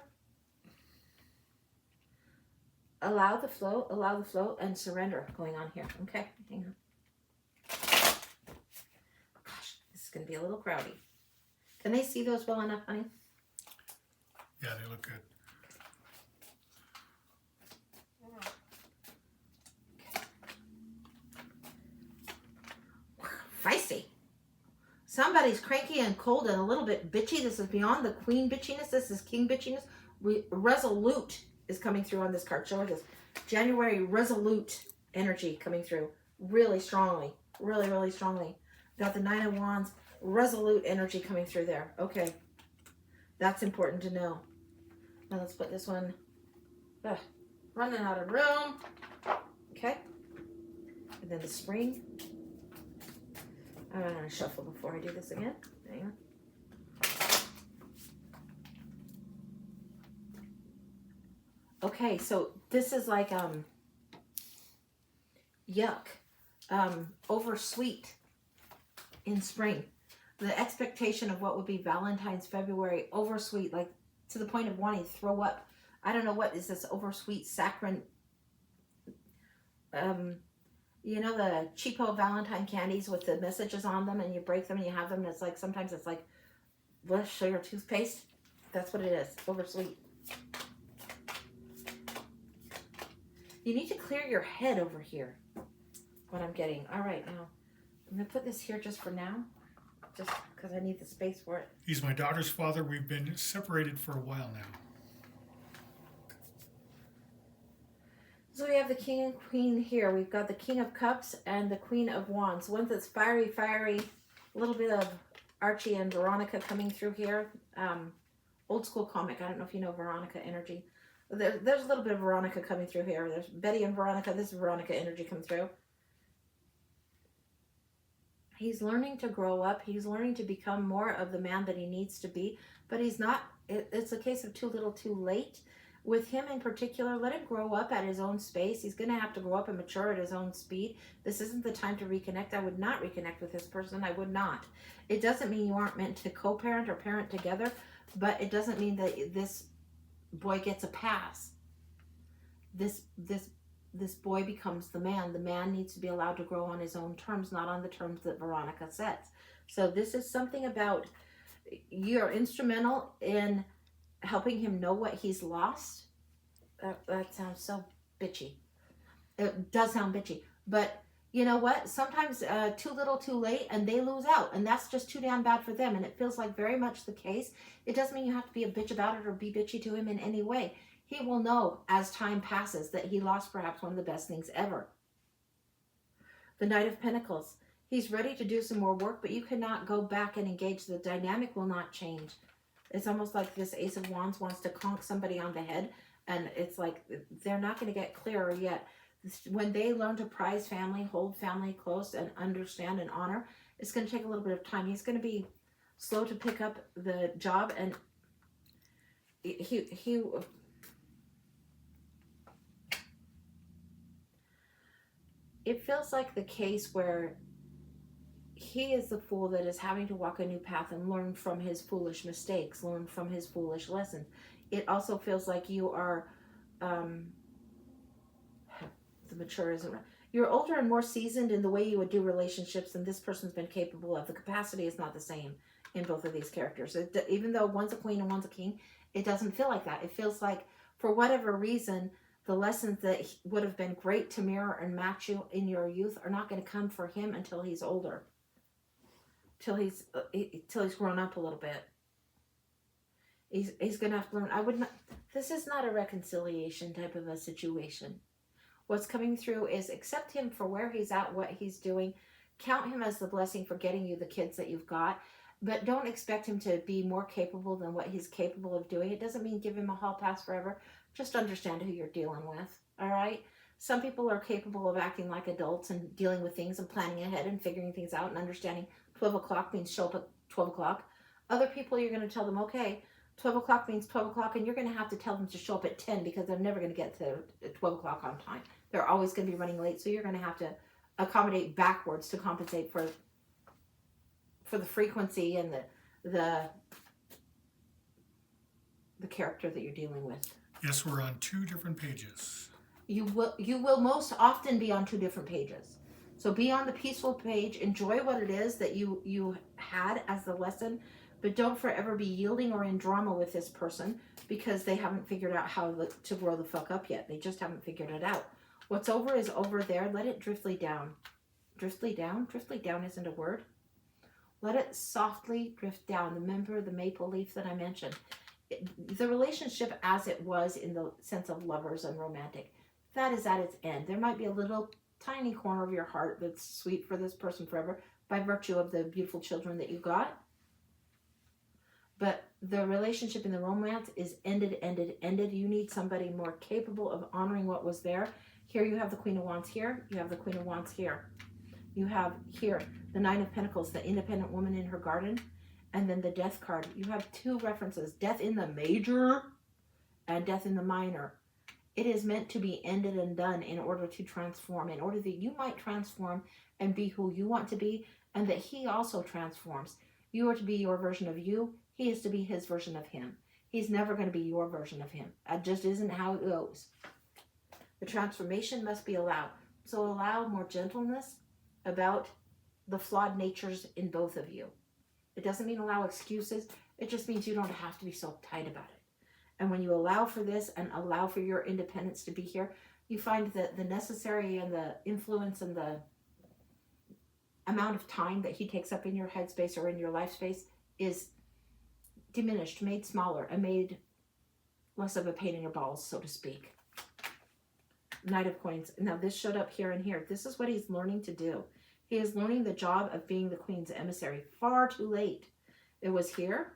allow the flow and surrender going on here. Okay, hang on. Gosh, this is going to be a little crowdy. Can they see those well enough, honey? Yeah, they look good. Feisty. Somebody's cranky and cold and a little bit bitchy. This is beyond the queen bitchiness. This is king bitchiness. Resolute is coming through on this card. Show her this. January resolute energy coming through. Really strongly. Really, really strongly. Got the 9 of Wands. Resolute energy coming through there. Okay. That's important to know. Now let's put this one. Running out of room. Okay. And then the spring. I'm going to shuffle before I do this again. Hang on. Okay, so this is like yuck. Over sweet in spring. The expectation of what would be Valentine's February, over sweet, like to the point of wanting to throw up. I don't know what is this over sweet saccharine. You know the cheapo Valentine candies with the messages on them, and you break them and you have them, and it's like, sometimes it's like Blood sugar toothpaste. That's what it is. Oversweet. You need to clear your head over here. What I'm getting. All right, now I'm gonna put this here just for now, just because I need the space for it. He's my daughter's father. We've been separated for a while now. So we have the King and Queen here. We've got the King of Cups and the Queen of Wands. One that's fiery, a little bit of Archie and Veronica coming through here. Old school comic. I don't know if you know Veronica energy. There's a little bit of Veronica coming through here. There's Betty and Veronica. This is Veronica energy coming through. He's learning to grow up. He's learning to become more of the man that he needs to be. But he's not. It's a case of too little too late. With him in particular, let him grow up at his own space. He's going to have to grow up and mature at his own speed. This isn't the time to reconnect. I would not reconnect with this person. I would not. It doesn't mean you aren't meant to co-parent or parent together, but it doesn't mean that this boy gets a pass. This boy becomes the man. The man needs to be allowed to grow on his own terms, not on the terms that Veronica sets. So this is something about you're instrumental in helping him know what he's lost. That sounds so bitchy. It does sound bitchy. But you know what? Sometimes too little too late and they lose out. And that's just too damn bad for them. And it feels like very much the case. It doesn't mean you have to be a bitch about it or be bitchy to him in any way. He will know as time passes that he lost perhaps one of the best things ever. The Knight of Pentacles. He's ready to do some more work, but you cannot go back and engage. The dynamic will not change. It's almost like this Ace of Wands wants to conk somebody on the head, and it's like they're not going to get clearer yet. When they learn to prize family, hold family close, and understand and honor, it's going to take a little bit of time. He's going to be slow to pick up the job, and he it feels like the case where he is the fool that is having to walk a new path and learn from his foolish mistakes, learn from his foolish lessons. It also feels like you are, the mature isn't right. You're older and more seasoned in the way you would do relationships than this person's been capable of. The capacity is not the same in both of these characters. Even though one's a queen and one's a king, it doesn't feel like that. It feels like, for whatever reason, the lessons that would have been great to mirror and match you in your youth are not going to come for him until he's older. Till he's grown up a little bit. He's gonna have to learn. This is not a reconciliation type of a situation. What's coming through is accept him for where he's at, what he's doing. Count him as the blessing for getting you the kids that you've got, but don't expect him to be more capable than what he's capable of doing. It doesn't mean give him a hall pass forever. Just understand who you're dealing with. All right. Some people are capable of acting like adults and dealing with things and planning ahead and figuring things out and understanding 12 o'clock means show up at 12 o'clock. Other people, you're going to tell them, okay, 12 o'clock means 12 o'clock, and you're going to have to tell them to show up at 10 because they're never going to get to 12 o'clock on time. They're always going to be running late, so you're going to have to accommodate backwards to compensate for the frequency and the character that you're dealing with. Yes, we're on 2 different pages. You will most often be on 2 different pages. So be on the peaceful page. Enjoy what it is that you had as the lesson, but don't forever be yielding or in drama with this person because they haven't figured out how to grow the fuck up yet. They just haven't figured it out. What's over is over there. Let it driftly down. Driftly down? Driftly down isn't a word. Let it softly drift down. Remember the maple leaf that I mentioned. The relationship as it was in the sense of lovers and romantic, that is at its end. There might be a little tiny corner of your heart that's sweet for this person forever by virtue of the beautiful children that you got. But the relationship in the romance is ended. You need somebody more capable of honoring what was there. Here you have the Queen of Wands here. You have the Queen of Wands here. You have here the Nine of Pentacles, the independent woman in her garden. And then the Death card. You have 2 references. Death in the major and death in the minor. It is meant to be ended and done in order to transform, in order that you might transform and be who you want to be, and that he also transforms. You are to be your version of you. He is to be his version of him. He's never going to be your version of him. That just isn't how it goes. The transformation must be allowed. So allow more gentleness about the flawed natures in both of you. It doesn't mean allow excuses. It just means you don't have to be so uptight about it. And when you allow for this and allow for your independence to be here, you find that the necessary and the influence and the amount of time that he takes up in your headspace or in your life space is diminished, made smaller, and made less of a pain in your balls, so to speak. Knight of Coins. Now this showed up here and here. This is what he's learning to do. He is learning the job of being the Queen's emissary. Far too late. It was here.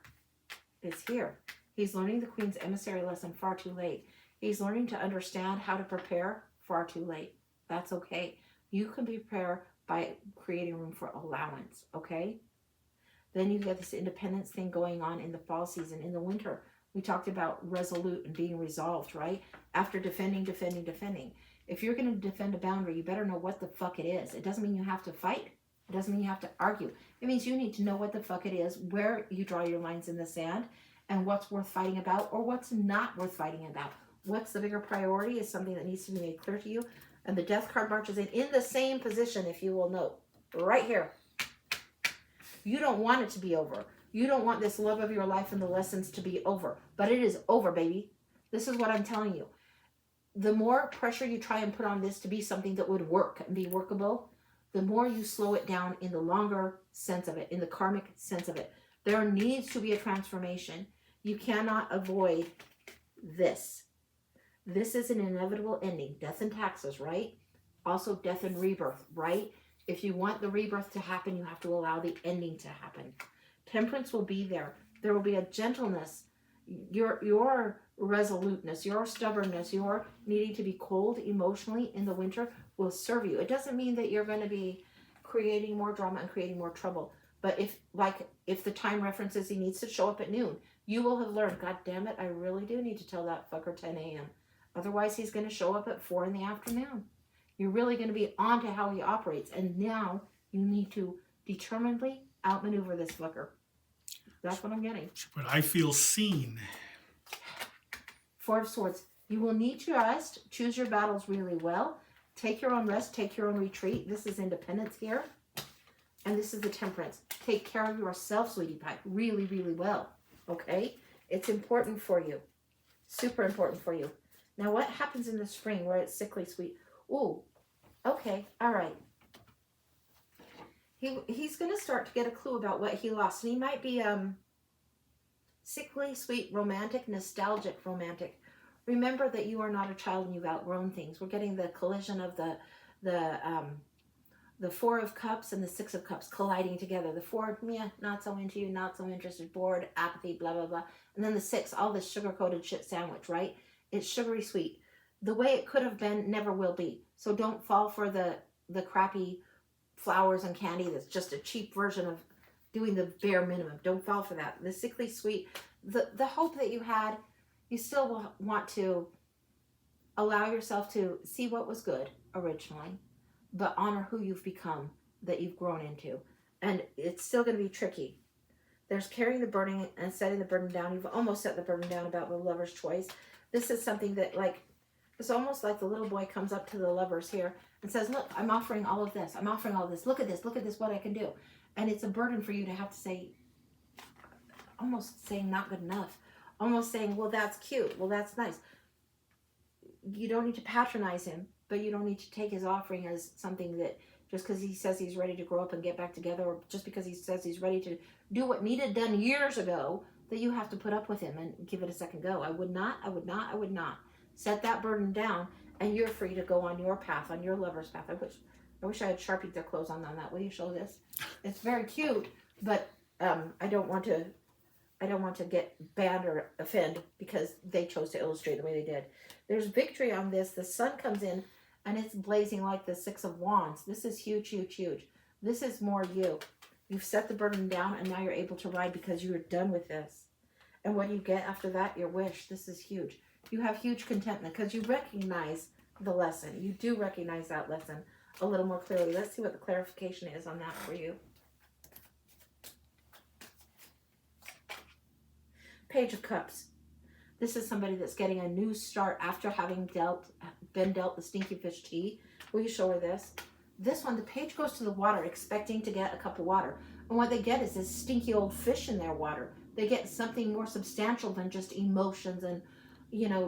It's here. He's learning the Queen's emissary lesson far too late. He's learning to understand how to prepare far too late. That's okay. You can prepare by creating room for allowance, okay? Then you get this independence thing going on in the fall season. In the winter, we talked about resolute and being resolved, right? After defending. If you're going to defend a boundary, you better know what the fuck it is. It doesn't mean you have to fight. It doesn't mean you have to argue. It means you need to know what the fuck it is, where you draw your lines in the sand, and what's worth fighting about or what's not worth fighting about. What's the bigger priority is something that needs to be made clear to you. And the Death card marches in the same position, if you will note, right here. You don't want it to be over. You don't want this love of your life and the lessons to be over. But it is over, baby. This is what I'm telling you. The more pressure you try and put on this to be something that would work and be workable, the more you slow it down in the longer sense of it, in the karmic sense of it. There needs to be a transformation. You cannot avoid this. This is an inevitable ending. Death and taxes, right? Also death and rebirth, right? If you want the rebirth to happen, you have to allow the ending to happen. Temperance will be there. There will be a gentleness. Your resoluteness, your stubbornness, your needing to be cold emotionally in the winter will serve you. It doesn't mean that you're going to be creating more drama and creating more trouble. But if the time references he needs to show up at noon, you will have learned, God damn it, I really do need to tell that fucker 10 a.m. Otherwise, he's going to show up at 4 in the afternoon. You're really going to be on to how he operates. And now you need to determinedly outmaneuver this fucker. That's what I'm getting. But I feel seen. Four of Swords. You will need to rest. Choose your battles really well. Take your own rest. Take your own retreat. This is independence here. And this is the Temperance. Take care of yourself, sweetie pie. Really, really well. Okay? It's important for you. Super important for you. Now, what happens in the spring where it's sickly sweet? Ooh. Okay. All right. He's going to start to get a clue about what he lost. And he might be sickly, sweet, romantic, nostalgic, romantic. Remember that you are not a child and you've outgrown things. We're getting the collision of the Four of Cups and the Six of Cups colliding together. The Four, yeah, not so into you, not so interested, bored, apathy, blah, blah, blah. And then the Six, all this sugar-coated shit sandwich, right? It's sugary sweet. The way it could have been never will be. So don't fall for the crappy flowers and candy that's just a cheap version of doing the bare minimum. Don't fall for that. The sickly sweet, the hope that you had, you still will want to allow yourself to see what was good originally, but honor who you've become, that you've grown into. And it's still going to be tricky. There's carrying the burden and setting the burden down. You've almost set the burden down about the lover's choice. This is something that, like, it's almost like the little boy comes up to the lovers here and says, look, I'm offering all of this. I'm offering all this. Look at this, what I can do. And it's a burden for you to have to say, almost saying not good enough. Almost saying, well, that's cute. Well, that's nice. You don't need to patronize him, but you don't need to take his offering as something that just because he says he's ready to grow up and get back together, or just because he says he's ready to do what needed done years ago, that you have to put up with him and give it a second go. I would not. Set that burden down, and you're free to go on your path, on your lover's path. I wish I had Sharpied their clothes on that. Will you show this? It's very cute, but I don't want to get banned or offend because they chose to illustrate the way they did. There's victory on this. The sun comes in, and it's blazing like the Six of Wands. This is huge, huge, huge. This is more you. You've set the burden down, and now you're able to ride because you're done with this. And what do you get after that? Your wish. This is huge. You have huge contentment because you recognize the lesson. You do recognize that lesson a little more clearly. Let's see what the clarification is on that for you. Page of Cups. This is somebody that's getting a new start after having been dealt the stinky fish tea. Will you show her this? This one, the page goes to the water expecting to get a cup of water. And what they get is this stinky old fish in their water. They get something more substantial than just emotions and,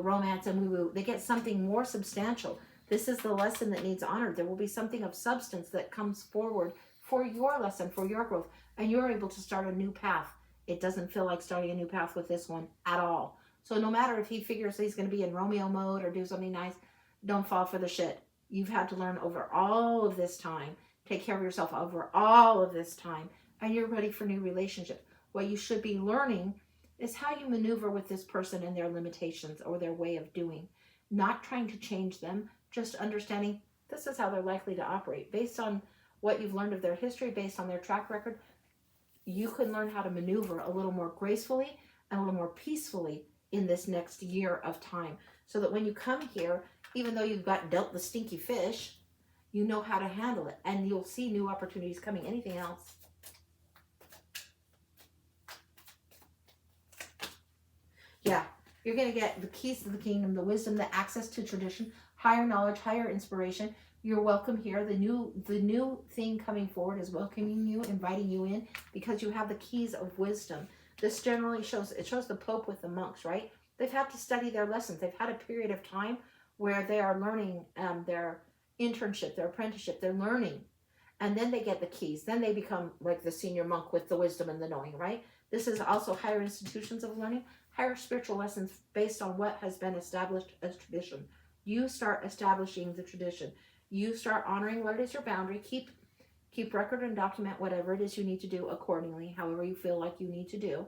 romance and woo-woo. They get something more substantial. This is the lesson that needs honored. There will be something of substance that comes forward for your lesson, for your growth, and you're able to start a new path. It doesn't feel like starting a new path with this one at all. So no matter if he figures he's going to be in Romeo mode or do something nice, don't fall for the shit. You've had to learn over all of this time, take care of yourself over all of this time, and you're ready for new relationship. What you should be learning is how you maneuver with this person and their limitations or their way of doing. Not trying to change them, just understanding this is how they're likely to operate. Based on what you've learned of their history, based on their track record, you can learn how to maneuver a little more gracefully and a little more peacefully in this next year of time. So that when you come here, even though you've got dealt the stinky fish, you know how to handle it. And you'll see new opportunities coming. Anything else? Yeah, you're going to get the keys to the kingdom, the wisdom, the access to tradition, higher knowledge, higher inspiration. You're welcome here. The new thing coming forward is welcoming you, inviting you in, because you have the keys of wisdom. This generally shows the Pope with the monks, right? They've had to study their lessons. They've had a period of time where they are learning their internship, their apprenticeship. They're learning. And then they get the keys. Then they become like the senior monk with the wisdom and the knowing, right? This is also higher institutions of learning, higher spiritual lessons based on what has been established as tradition. You start establishing the tradition. You start honoring what is your boundary. Keep record and document whatever it is you need to do accordingly, however you feel like you need to do.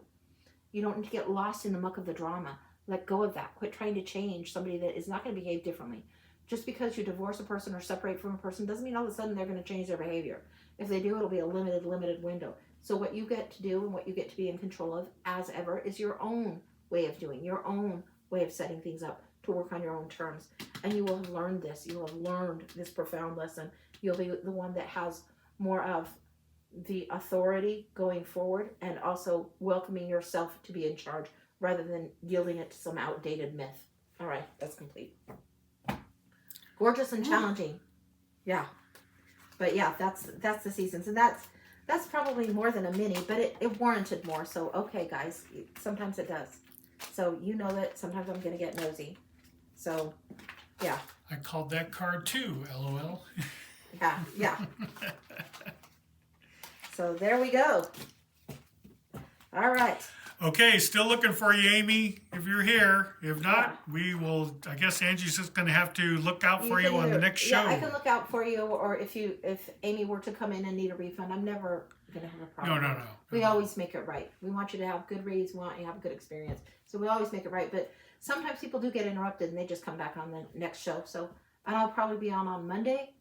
You don't need to get lost in the muck of the drama. Let go of that. Quit trying to change somebody that is not going to behave differently. Just because you divorce a person or separate from a person doesn't mean all of a sudden they're going to change their behavior. If they do, it'll be a limited window. So what you get to do and what you get to be in control of, as ever, is your own way of doing, your own way of setting things up to work on your own terms. And you will have learned this. You will have learned this profound lesson. You'll be the one that has more of the authority going forward and also welcoming yourself to be in charge rather than yielding it to some outdated myth. All right, that's complete. Gorgeous and challenging. Yeah. But yeah, that's the seasons. And that's probably more than a mini, but it warranted more. So, okay, guys, sometimes it does. So you know that sometimes I'm going to get nosy. So, yeah. I called that card too, LOL. Yeah. So there we go. All right. Okay, still looking for you, Amy, if you're here. If not, we will, I guess Angie's just going to have to look out for you on the next show. Yeah, I can look out for you, or if Amy were to come in and need a refund, I'm never going to have a problem. No. We always make it right. We want you to have good reads. We want you to have a good experience. So we always make it right. But sometimes people do get interrupted and they just come back on the next show. So, and I'll probably be on Monday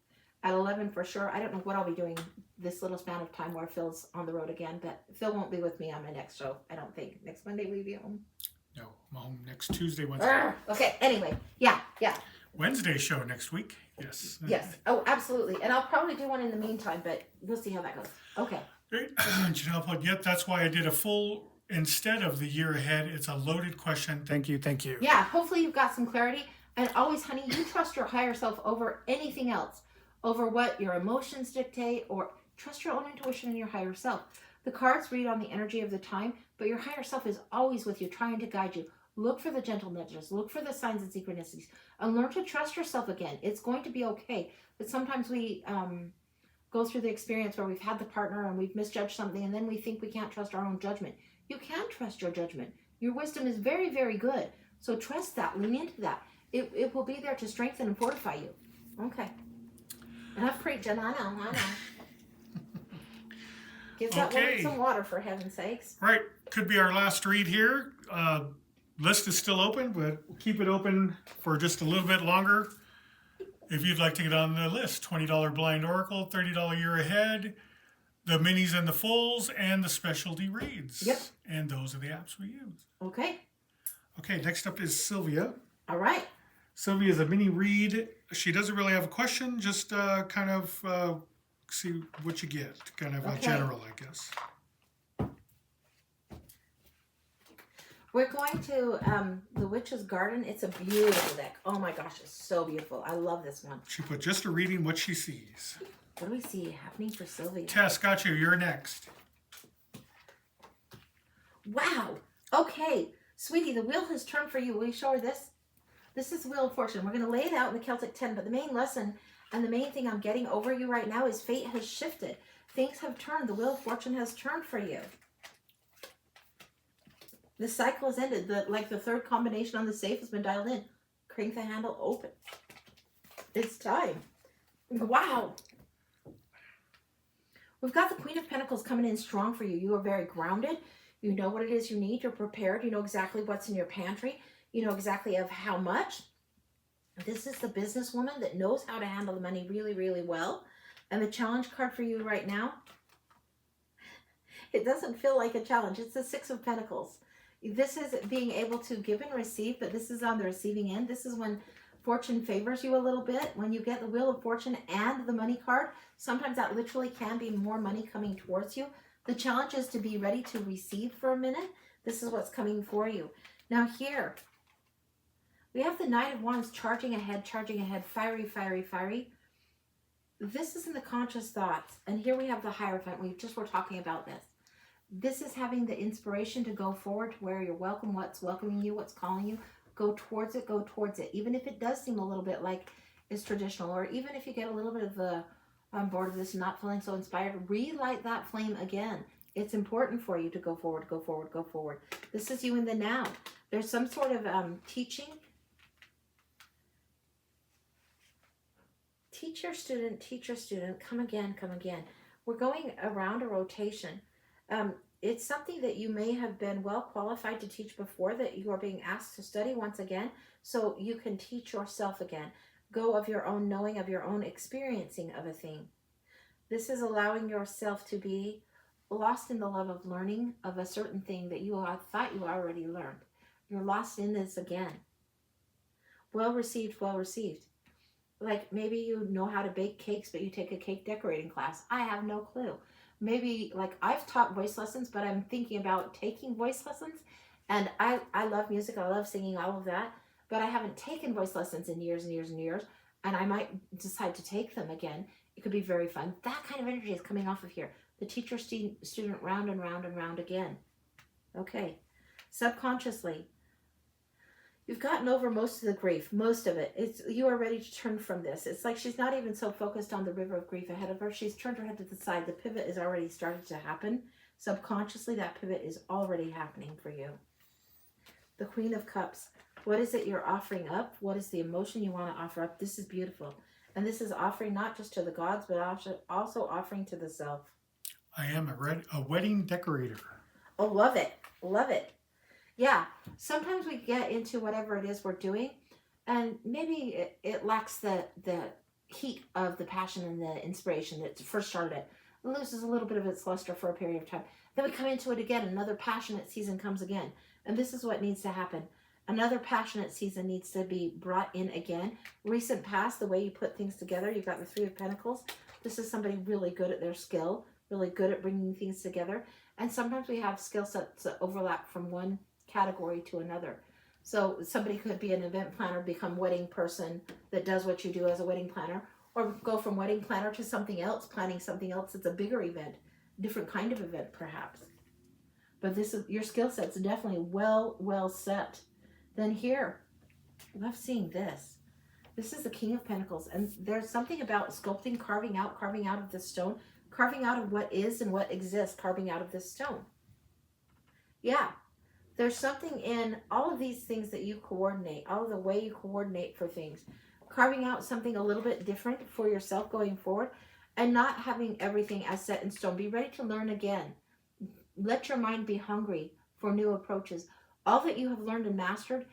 at 11 for sure. I don't know what I'll be doing this little span of time where Phil's on the road again, but Phil won't be with me on my next show, I don't think. Next Monday, will you be home? No, I'm home next Tuesday, Wednesday. Okay, anyway, yeah. Wednesday show next week, yes. Yes, oh, absolutely. And I'll probably do one in the meantime, but we'll see how that goes. Okay. Great. Yep, that's why I did a full, instead of the year ahead, it's a loaded question. Thank you. Yeah, hopefully you've got some clarity. And always, honey, you trust your higher self over anything else, over what your emotions dictate, or trust your own intuition and your higher self. The cards read on the energy of the time, but your higher self is always with you, trying to guide you. Look for the gentle nudges, look for the signs and synchronicities, and learn to trust yourself again. It's going to be okay. But sometimes we go through the experience where we've had the partner and we've misjudged something, and then we think we can't trust our own judgment. You can trust your judgment. Your wisdom is very, very good. So trust that, lean into that. It will be there to strengthen and fortify you. Okay. Enough preaching, I know. Give that woman some water, for heaven's sakes. Right. Could be our last read here. List is still open, but we'll keep it open for just a little bit longer. If you'd like to get on the list, $20 Blind Oracle, $30 Year Ahead, the minis and the fulls, and the specialty reads. Yep. And those are the apps we use. Okay. Okay, next up is Sylvia. All right. Sylvia is a mini read. She doesn't really have a question, just kind of see what you get. Kind of a general, I guess. We're going to The Witch's Garden. It's a beautiful deck. Oh my gosh, it's so beautiful. I love this one. She put just a reading what she sees. What do we see happening for Sylvia? Tess, got you. You're next. Wow. Okay. Sweetie, the wheel has turned for you. Will you show her this? This is the Wheel of Fortune. We're going to lay it out in the Celtic 10, but the main lesson and the main thing I'm getting over you right now is fate has shifted. Things have turned. The Wheel of Fortune has turned for you. The cycle has ended. The third combination on the safe has been dialed in. Crank the handle open. It's time. Wow. We've got the Queen of Pentacles coming in strong for you. You are very grounded. You know what it is you need. You're prepared. You know exactly what's in your pantry. You know exactly of how much. This is the businesswoman that knows how to handle the money really, really well. And the challenge card for you right now, it doesn't feel like a challenge. It's the Six of Pentacles. This is being able to give and receive, but this is on the receiving end. This is when fortune favors you a little bit. When you get the Wheel of Fortune and the money card, sometimes that literally can be more money coming towards you. The challenge is to be ready to receive for a minute. This is what's coming for you. Now here, we have the Knight of Wands charging ahead, fiery, fiery, fiery. This is in the conscious thoughts. And here we have the Hierophant. We just were talking about this. This is having the inspiration to go forward to where you're welcome, what's welcoming you, what's calling you. Go towards it, go towards it. Even if it does seem a little bit like it's traditional, or even if you get a little bit of the on board of this, not feeling so inspired, relight that flame again. It's important for you to go forward, go forward, go forward. This is you in the now. There's some sort of teaching. Teacher, student, come again, come again. We're going around a rotation. It's something that you may have been well qualified to teach before, that you are being asked to study once again, so you can teach yourself again. Go of your own knowing, of your own experiencing of a thing. This is allowing yourself to be lost in the love of learning of a certain thing that you thought you already learned. You're lost in this again. Well received, well received. Like maybe you know how to bake cakes, but you take a cake decorating class. I have no clue. Maybe like I've taught voice lessons, but I'm thinking about taking voice lessons. And I love music. I love singing, all of that. But I haven't taken voice lessons in years and years and years. And I might decide to take them again. It could be very fun. That kind of energy is coming off of here. The teacher, student, round and round and round again. Okay. Subconsciously, you've gotten over most of the grief, most of it. You are ready to turn from this. It's like she's not even so focused on the river of grief ahead of her. She's turned her head to the side. The pivot is already started to happen. Subconsciously, that pivot is already happening for you. The Queen of Cups. What is it you're offering up? What is the emotion you want to offer up? This is beautiful. And this is offering not just to the gods, but also offering to the self. I am a wedding decorator. Oh, love it. Love it. Yeah, sometimes we get into whatever it is we're doing, and maybe it lacks the heat of the passion and the inspiration that first started it. It loses a little bit of its luster for a period of time. Then we come into it again. Another passionate season comes again. And this is what needs to happen. Another passionate season needs to be brought in again. Recent past, the way you put things together, you've got the Three of Pentacles. This is somebody really good at their skill, really good at bringing things together. And sometimes we have skill sets that overlap from one category to another. So somebody could be an event planner, become wedding person that does what you do as a wedding planner, or go from wedding planner to something else, planning something else that's a bigger event, different kind of event perhaps. But this is your skill set's definitely well set. Then here, I love seeing this. This is the King of Pentacles, and there's something about sculpting, carving out of this stone, carving out of what is and what exists, carving out of this stone. Yeah. There's something in all of these things that you coordinate, all of the way you coordinate for things, carving out something a little bit different for yourself going forward, and not having everything as set in stone. Be ready to learn again. Let your mind be hungry for new approaches. All that you have learned and mastered,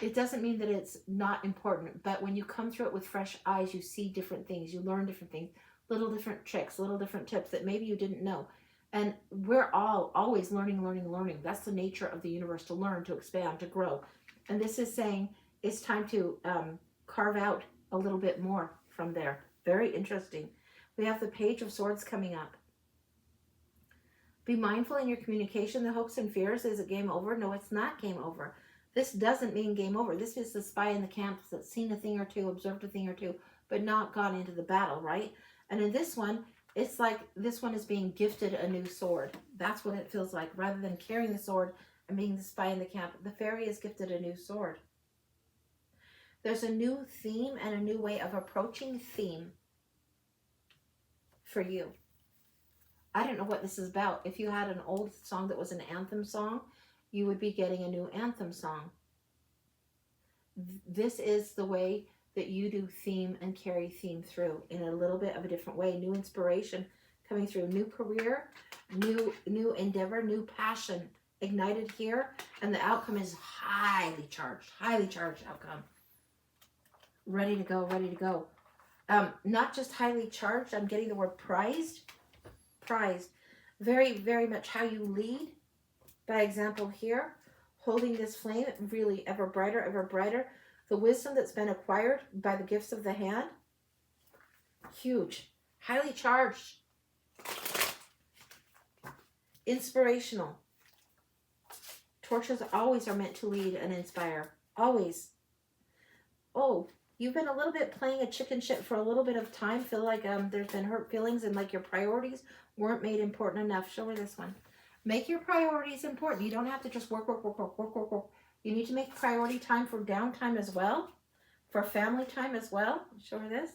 it doesn't mean that it's not important, but when you come through it with fresh eyes, you see different things, you learn different things, little different tricks, little different tips that maybe you didn't know. And we're all always learning. That's the nature of the universe, to learn, to expand, to grow. And this is saying it's time to carve out a little bit more from there. Very interesting. We have the Page of Swords coming up. Be mindful in your communication. The hopes and fears. Is it game over? No, it's not game over. This doesn't mean game over. This is the spy in the camp that's seen a thing or two, observed a thing or two, but not gone into the battle, right? And in this one, It's like this one is being gifted a new sword. That's what it feels like. Rather than carrying the sword and being the spy in the camp, the fairy is gifted a new sword. There's a new theme and a new way of approaching theme for you. I don't know what this is about. If you had an old song that was an anthem song, you would be getting a new anthem song. This is the way that you do theme and carry theme through in a little bit of a different way. New inspiration coming through, new career, new endeavor, new passion ignited here, and the outcome is highly charged outcome. Ready to go, ready to go. Not just highly charged, I'm getting the word prized. Prized. Very, very much how you lead. By example here, holding this flame really ever brighter, ever brighter. The wisdom that's been acquired by the gifts of the hand, huge, highly charged, inspirational. Torches always are meant to lead and inspire, always. Oh, you've been a little bit playing a chicken shit for a little bit of time. Feel like there's been hurt feelings and like your priorities weren't made important enough. Show her this one. Make your priorities important. You don't have to just work. You need to make priority time for downtime as well, for family time as well. Show her this.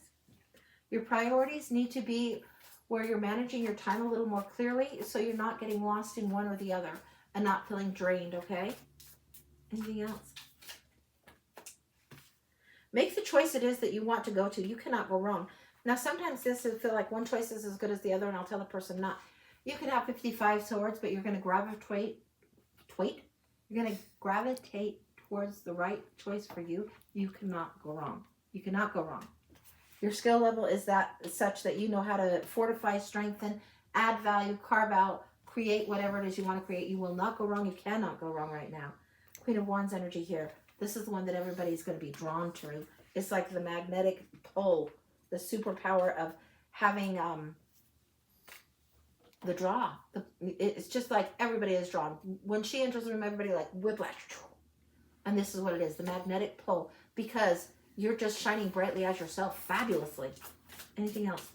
Your priorities need to be where you're managing your time a little more clearly so you're not getting lost in one or the other and not feeling drained, okay? Anything else? Make the choice it is that you want to go to. You cannot go wrong. Now, sometimes this will feel like one choice is as good as the other, and I'll tell the person not. You can have 55 swords, but you're going to gravitate. You're going to gravitate towards the right choice for you. You cannot go wrong. You cannot go wrong. Your skill level is such that you know how to fortify, strengthen, add value, carve out, create whatever it is you want to create. You will not go wrong. You cannot go wrong right now. Queen of Wands energy here. This is the one that everybody's going to be drawn to. It's like the magnetic pull, the superpower of having the draw. It's just like everybody is drawn. When she enters the room, everybody like whiplash. And this is what it is, the magnetic pull. Because you're just shining brightly as yourself fabulously. Anything else?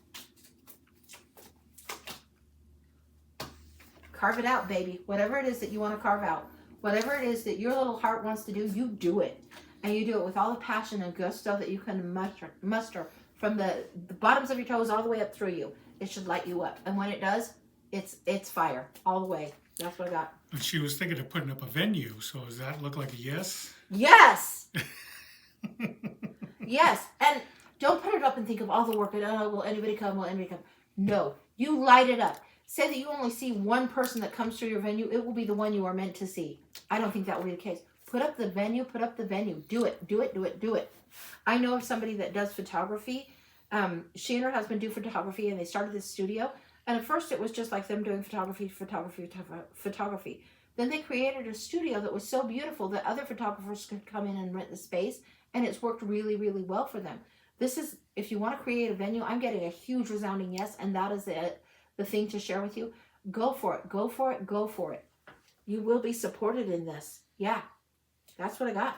Carve it out, baby. Whatever it is that you want to carve out. Whatever it is that your little heart wants to do, you do it. And you do it with all the passion and gusto that you can muster from the bottoms of your toes all the way up through you. It should light you up. And when it does, it's fire all the way. That's what I got. And she was thinking of putting up a venue. So does that look like a yes? Yes! Yes. And don't put it up and think of all the work. Oh, will anybody come? Will anybody come? No. You light it up. Say that you only see one person that comes through your venue. It will be the one you are meant to see. I don't think that will be the case. Put up the venue. Put up the venue. Do it. Do it. Do it. Do it. I know of somebody that does photography. She and her husband do photography, and they started this studio. And at first, it was just like them doing photography. Then they created a studio that was so beautiful that other photographers could come in and rent the space, and it's worked really, really well for them. This is, if you want to create a venue, I'm getting a huge resounding yes, and that is the thing to share with you. Go for it. Go for it. Go for it. You will be supported in this. Yeah. That's what I got.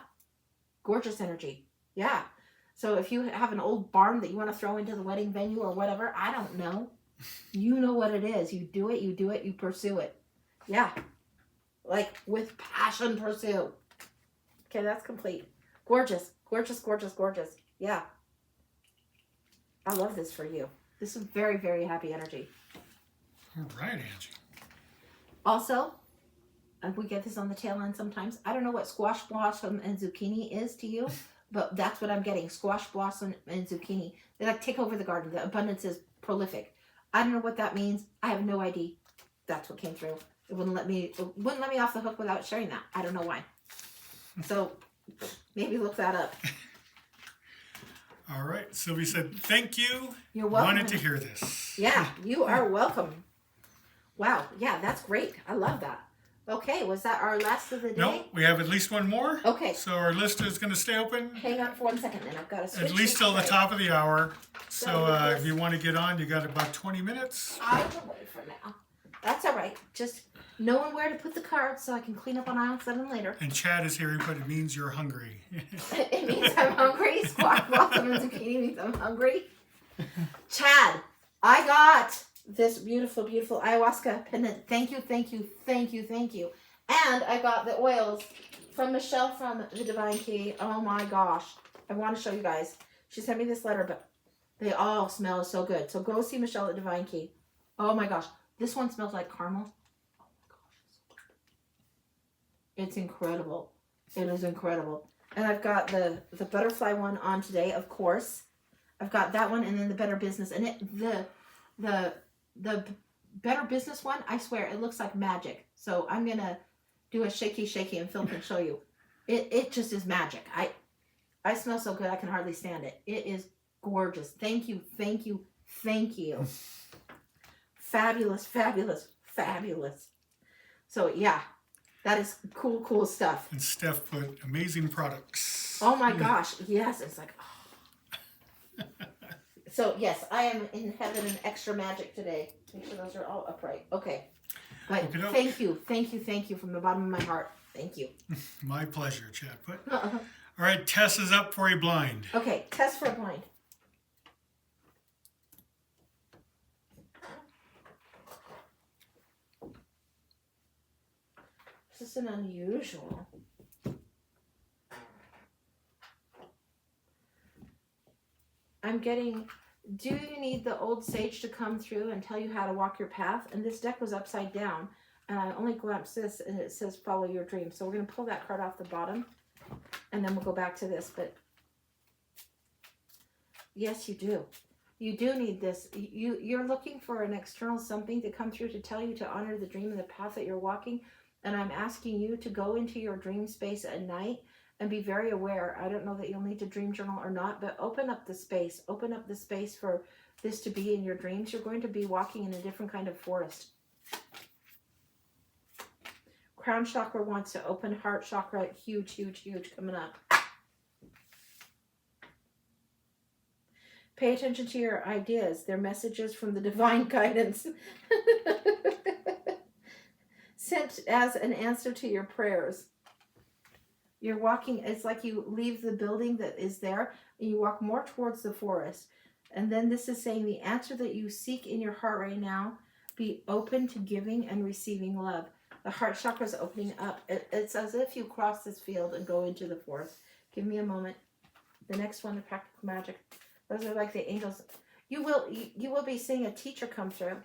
Gorgeous energy. Yeah. So if you have an old barn that you want to throw into the wedding venue or whatever, I don't know. You know what it is. You do it. You do it. You pursue it. Yeah. Like with passion pursue. Okay, that's complete. Gorgeous. Gorgeous, gorgeous, gorgeous. Yeah. I love this for you. This is very, very happy energy. All right, Angie. Also, we get this on the tail end sometimes. I don't know what squash blossom and zucchini is to you, but that's what I'm getting. Squash blossom and zucchini. They like take over the garden. The abundance is prolific. I don't know what that means. I have no idea. That's what came through. It wouldn't let me off the hook without sharing that. I don't know why. So maybe look that up. All right. Sylvie said, thank you. You're welcome. Wanted to hear this. Yeah, you are welcome. Wow. Yeah, that's great. I love that. Okay, was that our last of the day? No, we have at least one more. Okay. So our list is going to stay open. Hang on for 1 second, then I've got to switch. At least till the top of the hour. So because- if you want to get on, you got about 20 minutes. I will wait for now. That's all right. Just knowing where to put the cards so I can clean up on aisle 7 later. And Chad is hearing, but it means you're hungry. It means I'm hungry. Squash blossom and zucchini means I'm hungry. Chad, I got this beautiful, beautiful ayahuasca pendant. Thank you, thank you, thank you, thank you. And I got the oils from Michelle from the Divine Key. Oh my gosh. I want to show you guys. She sent me this letter, but they all smell so good. So go see Michelle at Divine Key. Oh my gosh. This one smells like caramel. Oh my gosh. It's incredible. It is incredible. And I've got the butterfly one on today, of course. I've got that one, and then the Better Business. And the Better Business one, I swear, it looks like magic. So I'm going to do a shaky, and Phil can show you. It just is magic. I smell so good, I can hardly stand it. It is gorgeous. Thank you, thank you, thank you. Fabulous, fabulous, fabulous. So, yeah, that is cool, cool stuff. And Steph put amazing products. Oh, my gosh. Yes, it's like, oh. So, yes, I am in heaven and extra magic today. Make sure those are all upright. Okay. But Okey-doke. thank you from the bottom of my heart. Thank you. My pleasure, Chatfoot. All right, Tess is up for a blind. Okay, test for a blind. This is an unusual. I'm getting, do you need the old sage to come through and tell you how to walk your path? And this deck was upside down. And I only glimpsed this and it says follow your dream. So we're going to pull that card off the bottom. And then we'll go back to this. But yes, you do. You do need this. You're looking for an external something to come through to tell you to honor the dream and the path that you're walking. And I'm asking you to go into your dream space at night and be very aware. I don't know that you'll need to dream journal or not, but open up the space. Open up the space for this to be in your dreams. You're going to be walking in a different kind of forest. Crown chakra wants to open. Heart chakra, huge, huge, huge coming up. Pay attention to your ideas. They're messages from the divine guidance. Sent as an answer to your prayers. You're walking, it's like you leave the building that is there and you walk more towards the forest. And then this is saying the answer that you seek in your heart right now, be open to giving and receiving love. The heart chakra is opening up. It's as if you cross this field and go into the forest. Give me a moment. The next one, the practical magic. Those are like the angels. You will be seeing a teacher come through.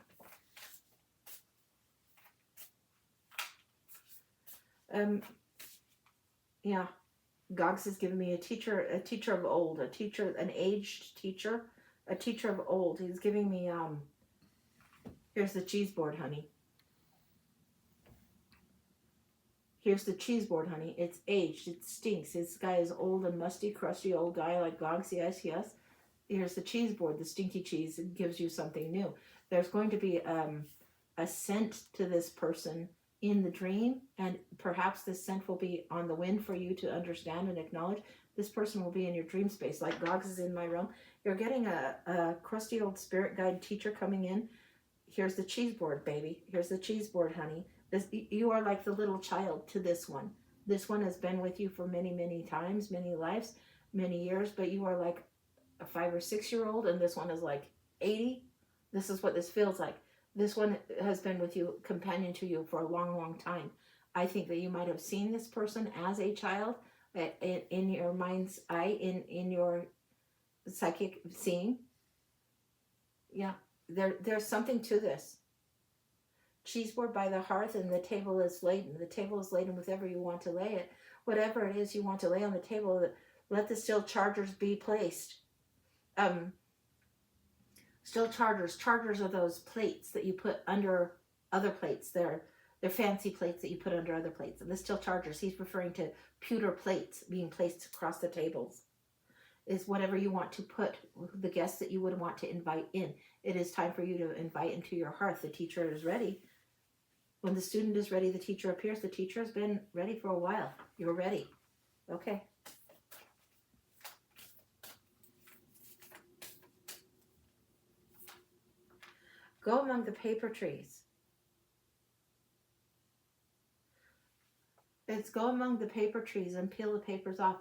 Yeah, Gogs is giving me a teacher of old, an aged teacher, a teacher of old. He's giving me, here's the cheese board, honey. Here's the cheese board, honey. It's aged, it stinks. This guy is old and musty, crusty old guy like Gogs, yes, yes. Here's the cheese board, the stinky cheese. It gives you something new. There's going to be a scent to this person in the dream, and perhaps this scent will be on the wind for you to understand and acknowledge. This person will be in your dream space, like Gogs is in my realm. You're getting a crusty old spirit guide teacher coming in. Here's the cheese board, baby. Here's the cheese board, honey. You are like the little child to this one. This one has been with you for many, many times, many lives, many years, but you are like a 5 or 6 year old, and this one is like 80. This is what this feels like. This one has been with you, companion to you for a long, long time. I think that you might have seen this person as a child in your mind's eye, in your psychic seeing. Yeah, there's something to this. Cheese board by the hearth, and the table is laden. The table is laden with whatever you want to lay it. Whatever it is you want to lay on the table, let the still chargers be placed. Still chargers. Chargers are those plates that you put under other plates. They're fancy plates that you put under other plates. And the still chargers, he's referring to pewter plates being placed across the tables. Is whatever you want to put, the guests that you would want to invite in. It is time for you to invite into your hearth. The teacher is ready. When the student is ready, the teacher appears. The teacher has been ready for a while. You're ready. Okay. Go among the paper trees. It's go among the paper trees and peel the papers off.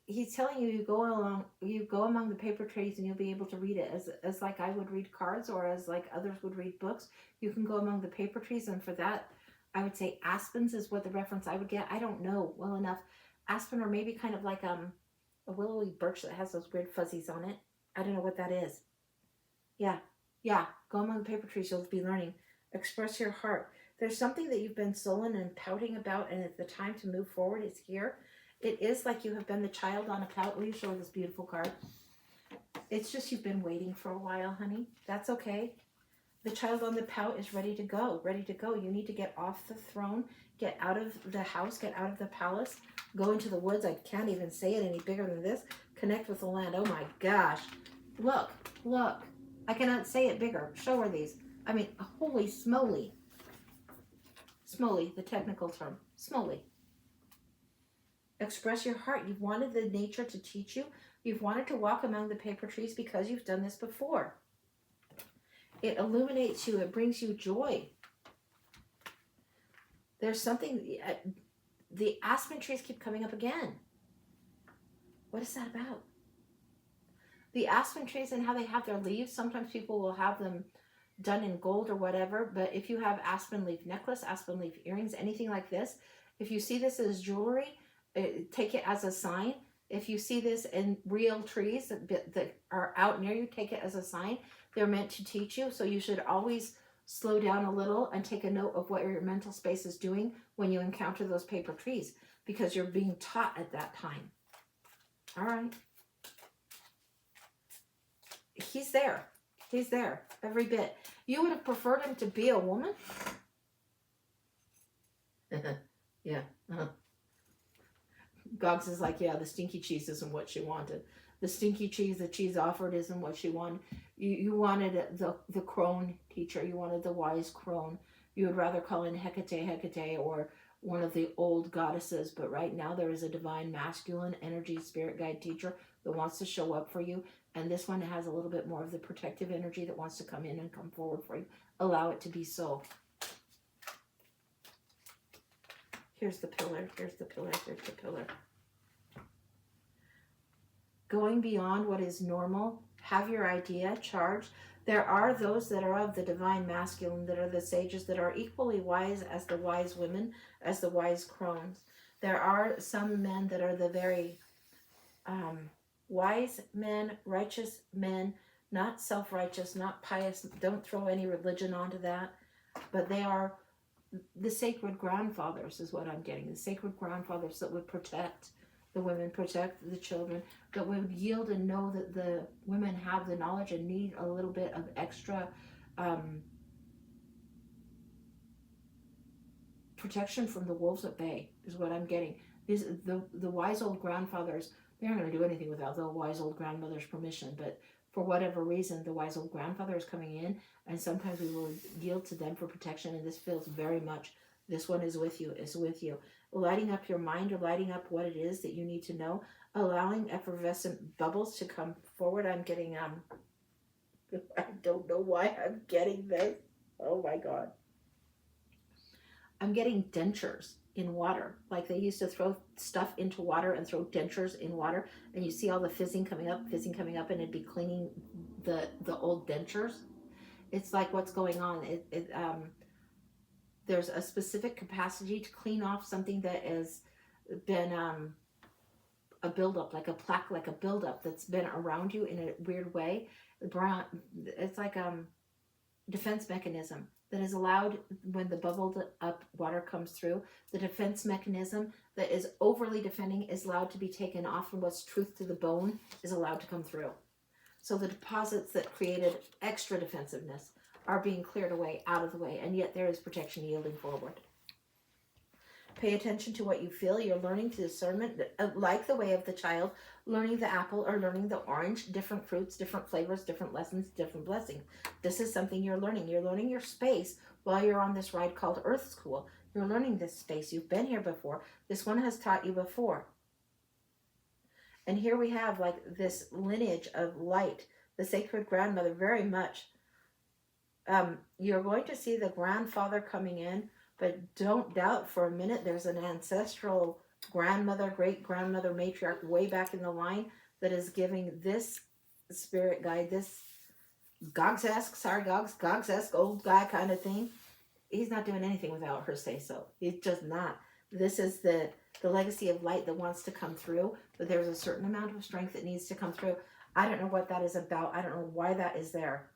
he's telling you you go among the paper trees and you'll be able to read it as like I would read cards or as like others would read books. You can go among the paper trees, and for that, I would say aspens is what the reference I would get. I don't know well enough. Aspen, or maybe kind of like a willowy birch that has those weird fuzzies on it. I don't know what that is. Yeah, yeah. Go among the paper trees. You'll be learning. Express your heart. There's something that you've been sullen and pouting about, and the time to move forward is here. It is like you have been the child on a pout. Will you show this beautiful card? It's just you've been waiting for a while, honey. That's okay. The child on the pout is ready to go. Ready to go. You need to get off the throne, get out of the house, get out of the palace, go into the woods. I can't even say it any bigger than this. Connect with the land. Oh my gosh. Look, look. I cannot say it bigger. Show her these. I mean, holy smoly. Smoly, the technical term. Smoly. Express your heart. You've wanted the nature to teach you. You've wanted to walk among the paper trees because you've done this before. It illuminates you. It brings you joy. There's something, the aspen trees keep coming up again. What is that about? The aspen trees and how they have their leaves, sometimes people will have them done in gold or whatever, but if you have aspen leaf necklace, aspen leaf earrings, anything like this, if you see this as jewelry, take it as a sign. If you see this in real trees that are out near you, take it as a sign. They're meant to teach you, so you should always slow down a little and take a note of what your mental space is doing when you encounter those paper trees, because you're being taught at that time. All right. He's there. He's there every bit. You would have preferred him to be a woman? Yeah. Gogs is like, yeah, the stinky cheese isn't what she wanted. The stinky cheese that she's offered isn't what she wanted. You wanted the crone teacher. You wanted the wise crone. You would rather call in Hecate or one of the old goddesses. But right now there is a divine masculine energy spirit guide teacher that wants to show up for you. And this one has a little bit more of the protective energy that wants to come in and come forward for you. Allow it to be so. Here's the pillar. Here's the pillar. Here's the pillar. Going beyond what is normal. Have your idea charged. There are those that are of the divine masculine, that are the sages, that are equally wise as the wise women, as the wise crones. There are some men that are the very wise men, righteous men, not self-righteous, not pious. Don't throw any religion onto that. But they are the sacred grandfathers is what I'm getting. The sacred grandfathers that would protect the women, protect the children, that would yield and know that the women have the knowledge and need a little bit of extra protection from the wolves at bay is what I'm getting. The wise old grandfathers, they aren't going to do anything without the wise old grandmother's permission, but for whatever reason, the wise old grandfather is coming in, and sometimes we will yield to them for protection, and this feels very much, this one is with you, is with you. Lighting up your mind, or lighting up what it is that you need to know, allowing effervescent bubbles to come forward. I'm getting, I don't know why I'm getting this. Oh my God. I'm getting dentures in water. Like they used to throw stuff into water and throw dentures in water, and you see all the fizzing coming up, and it'd be cleaning the old dentures. It's like what's going on. There's a specific capacity to clean off something that has been a buildup, like a plaque, like a buildup that's been around you in a weird way. It's like defense mechanism that is allowed when the bubbled up water comes through. The defense mechanism that is overly defending is allowed to be taken off, and what's truth to the bone is allowed to come through. So the deposits that created extra defensiveness are being cleared away, out of the way, and yet there is protection yielding forward. Pay attention to what you feel. You're learning to discernment, like the way of the child, learning the apple or learning the orange, different fruits, different flavors, different lessons, different blessings. This is something you're learning. You're learning your space while you're on this ride called Earth School. You're learning this space. You've been here before. This one has taught you before. And here we have like this lineage of light, the sacred grandmother, very much. You're going to see the grandfather coming in, but don't doubt for a minute there's an ancestral grandmother, great grandmother, matriarch way back in the line that is giving this spirit guide, this Gogs-esque old guy kind of thing. He's not doing anything without her say so. He's just not. This is the legacy of light that wants to come through, but there's a certain amount of strength that needs to come through. I don't know what that is about. I don't know why that is there.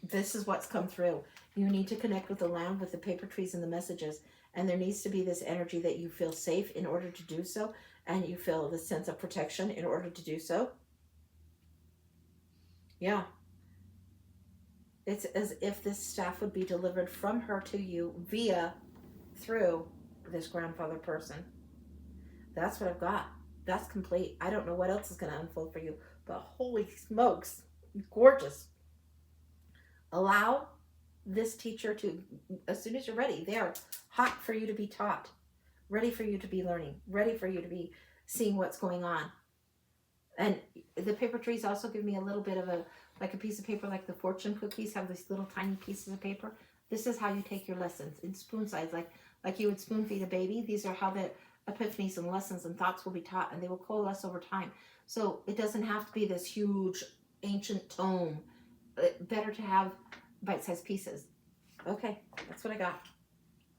This is what's come through. You need to connect with the land, with the paper trees and the messages, and there needs to be this energy that you feel safe in order to do so, and you feel the sense of protection in order to do so. Yeah. It's as if this staff would be delivered from her to you through this grandfather person. That's what I've got. That's complete. I don't know what else is going to unfold for you, but holy smokes, gorgeous. Allow this teacher to, as soon as you're ready, they are hot for you to be taught, ready for you to be learning, ready for you to be seeing what's going on. And the paper trees also give me a little bit of a piece of paper, like the fortune cookies have these little tiny pieces of paper. This is how you take your lessons in spoon size, like you would spoon feed a baby. These are how the epiphanies and lessons and thoughts will be taught, and they will coalesce over time. So it doesn't have to be this huge ancient tome. Better to have bite-sized pieces. Okay, that's what I got.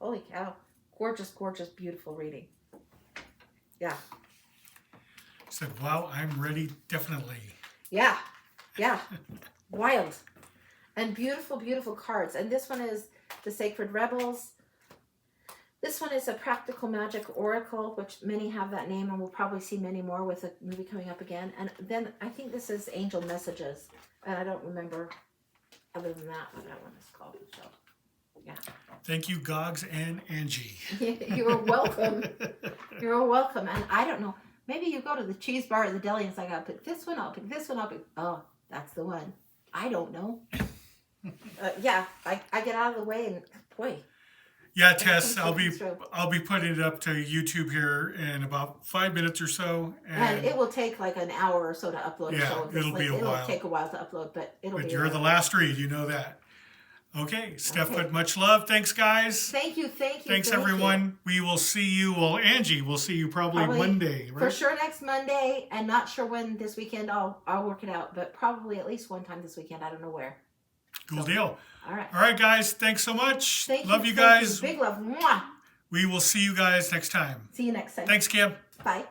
Holy cow. Gorgeous, gorgeous, beautiful reading. Yeah. Said, wow, I'm ready, definitely. Yeah. Wild. And beautiful, beautiful cards. And this one is the Sacred Rebels. This one is a Practical Magic Oracle, which many have that name, and we'll probably see many more with the movie coming up again. And then I think this is Angel Messages. And I don't remember, other than that, what that one is called. So, yeah. Thank you, Gogs and Angie. You're welcome. You're welcome. And I don't know, maybe you go to the cheese bar at the deli and it's like, I'll pick this one, I'll pick this one, I'll pick, oh, that's the one. I don't know. Yeah, I get out of the way and, boy. Yeah, Tess, I'll be putting it up to YouTube here in about 5 minutes or so, and it will take like an hour or so to upload. Yeah, so it'll be a while. It'll take a while to upload, but it'll be. But you're the last read, you know that. Okay, Steph, but much love. Thanks, guys. Thank you. Thanks, everyone. We will see you. Well, Angie, we'll see you probably Monday, right? For sure next Monday, and not sure when this weekend. I'll work it out, but probably at least one time this weekend. I don't know where. Cool deal. All right, guys. Thanks so much. Love you guys. Big love. Mwah. We will see you guys next time. See you next time. Thanks, Kim. Bye.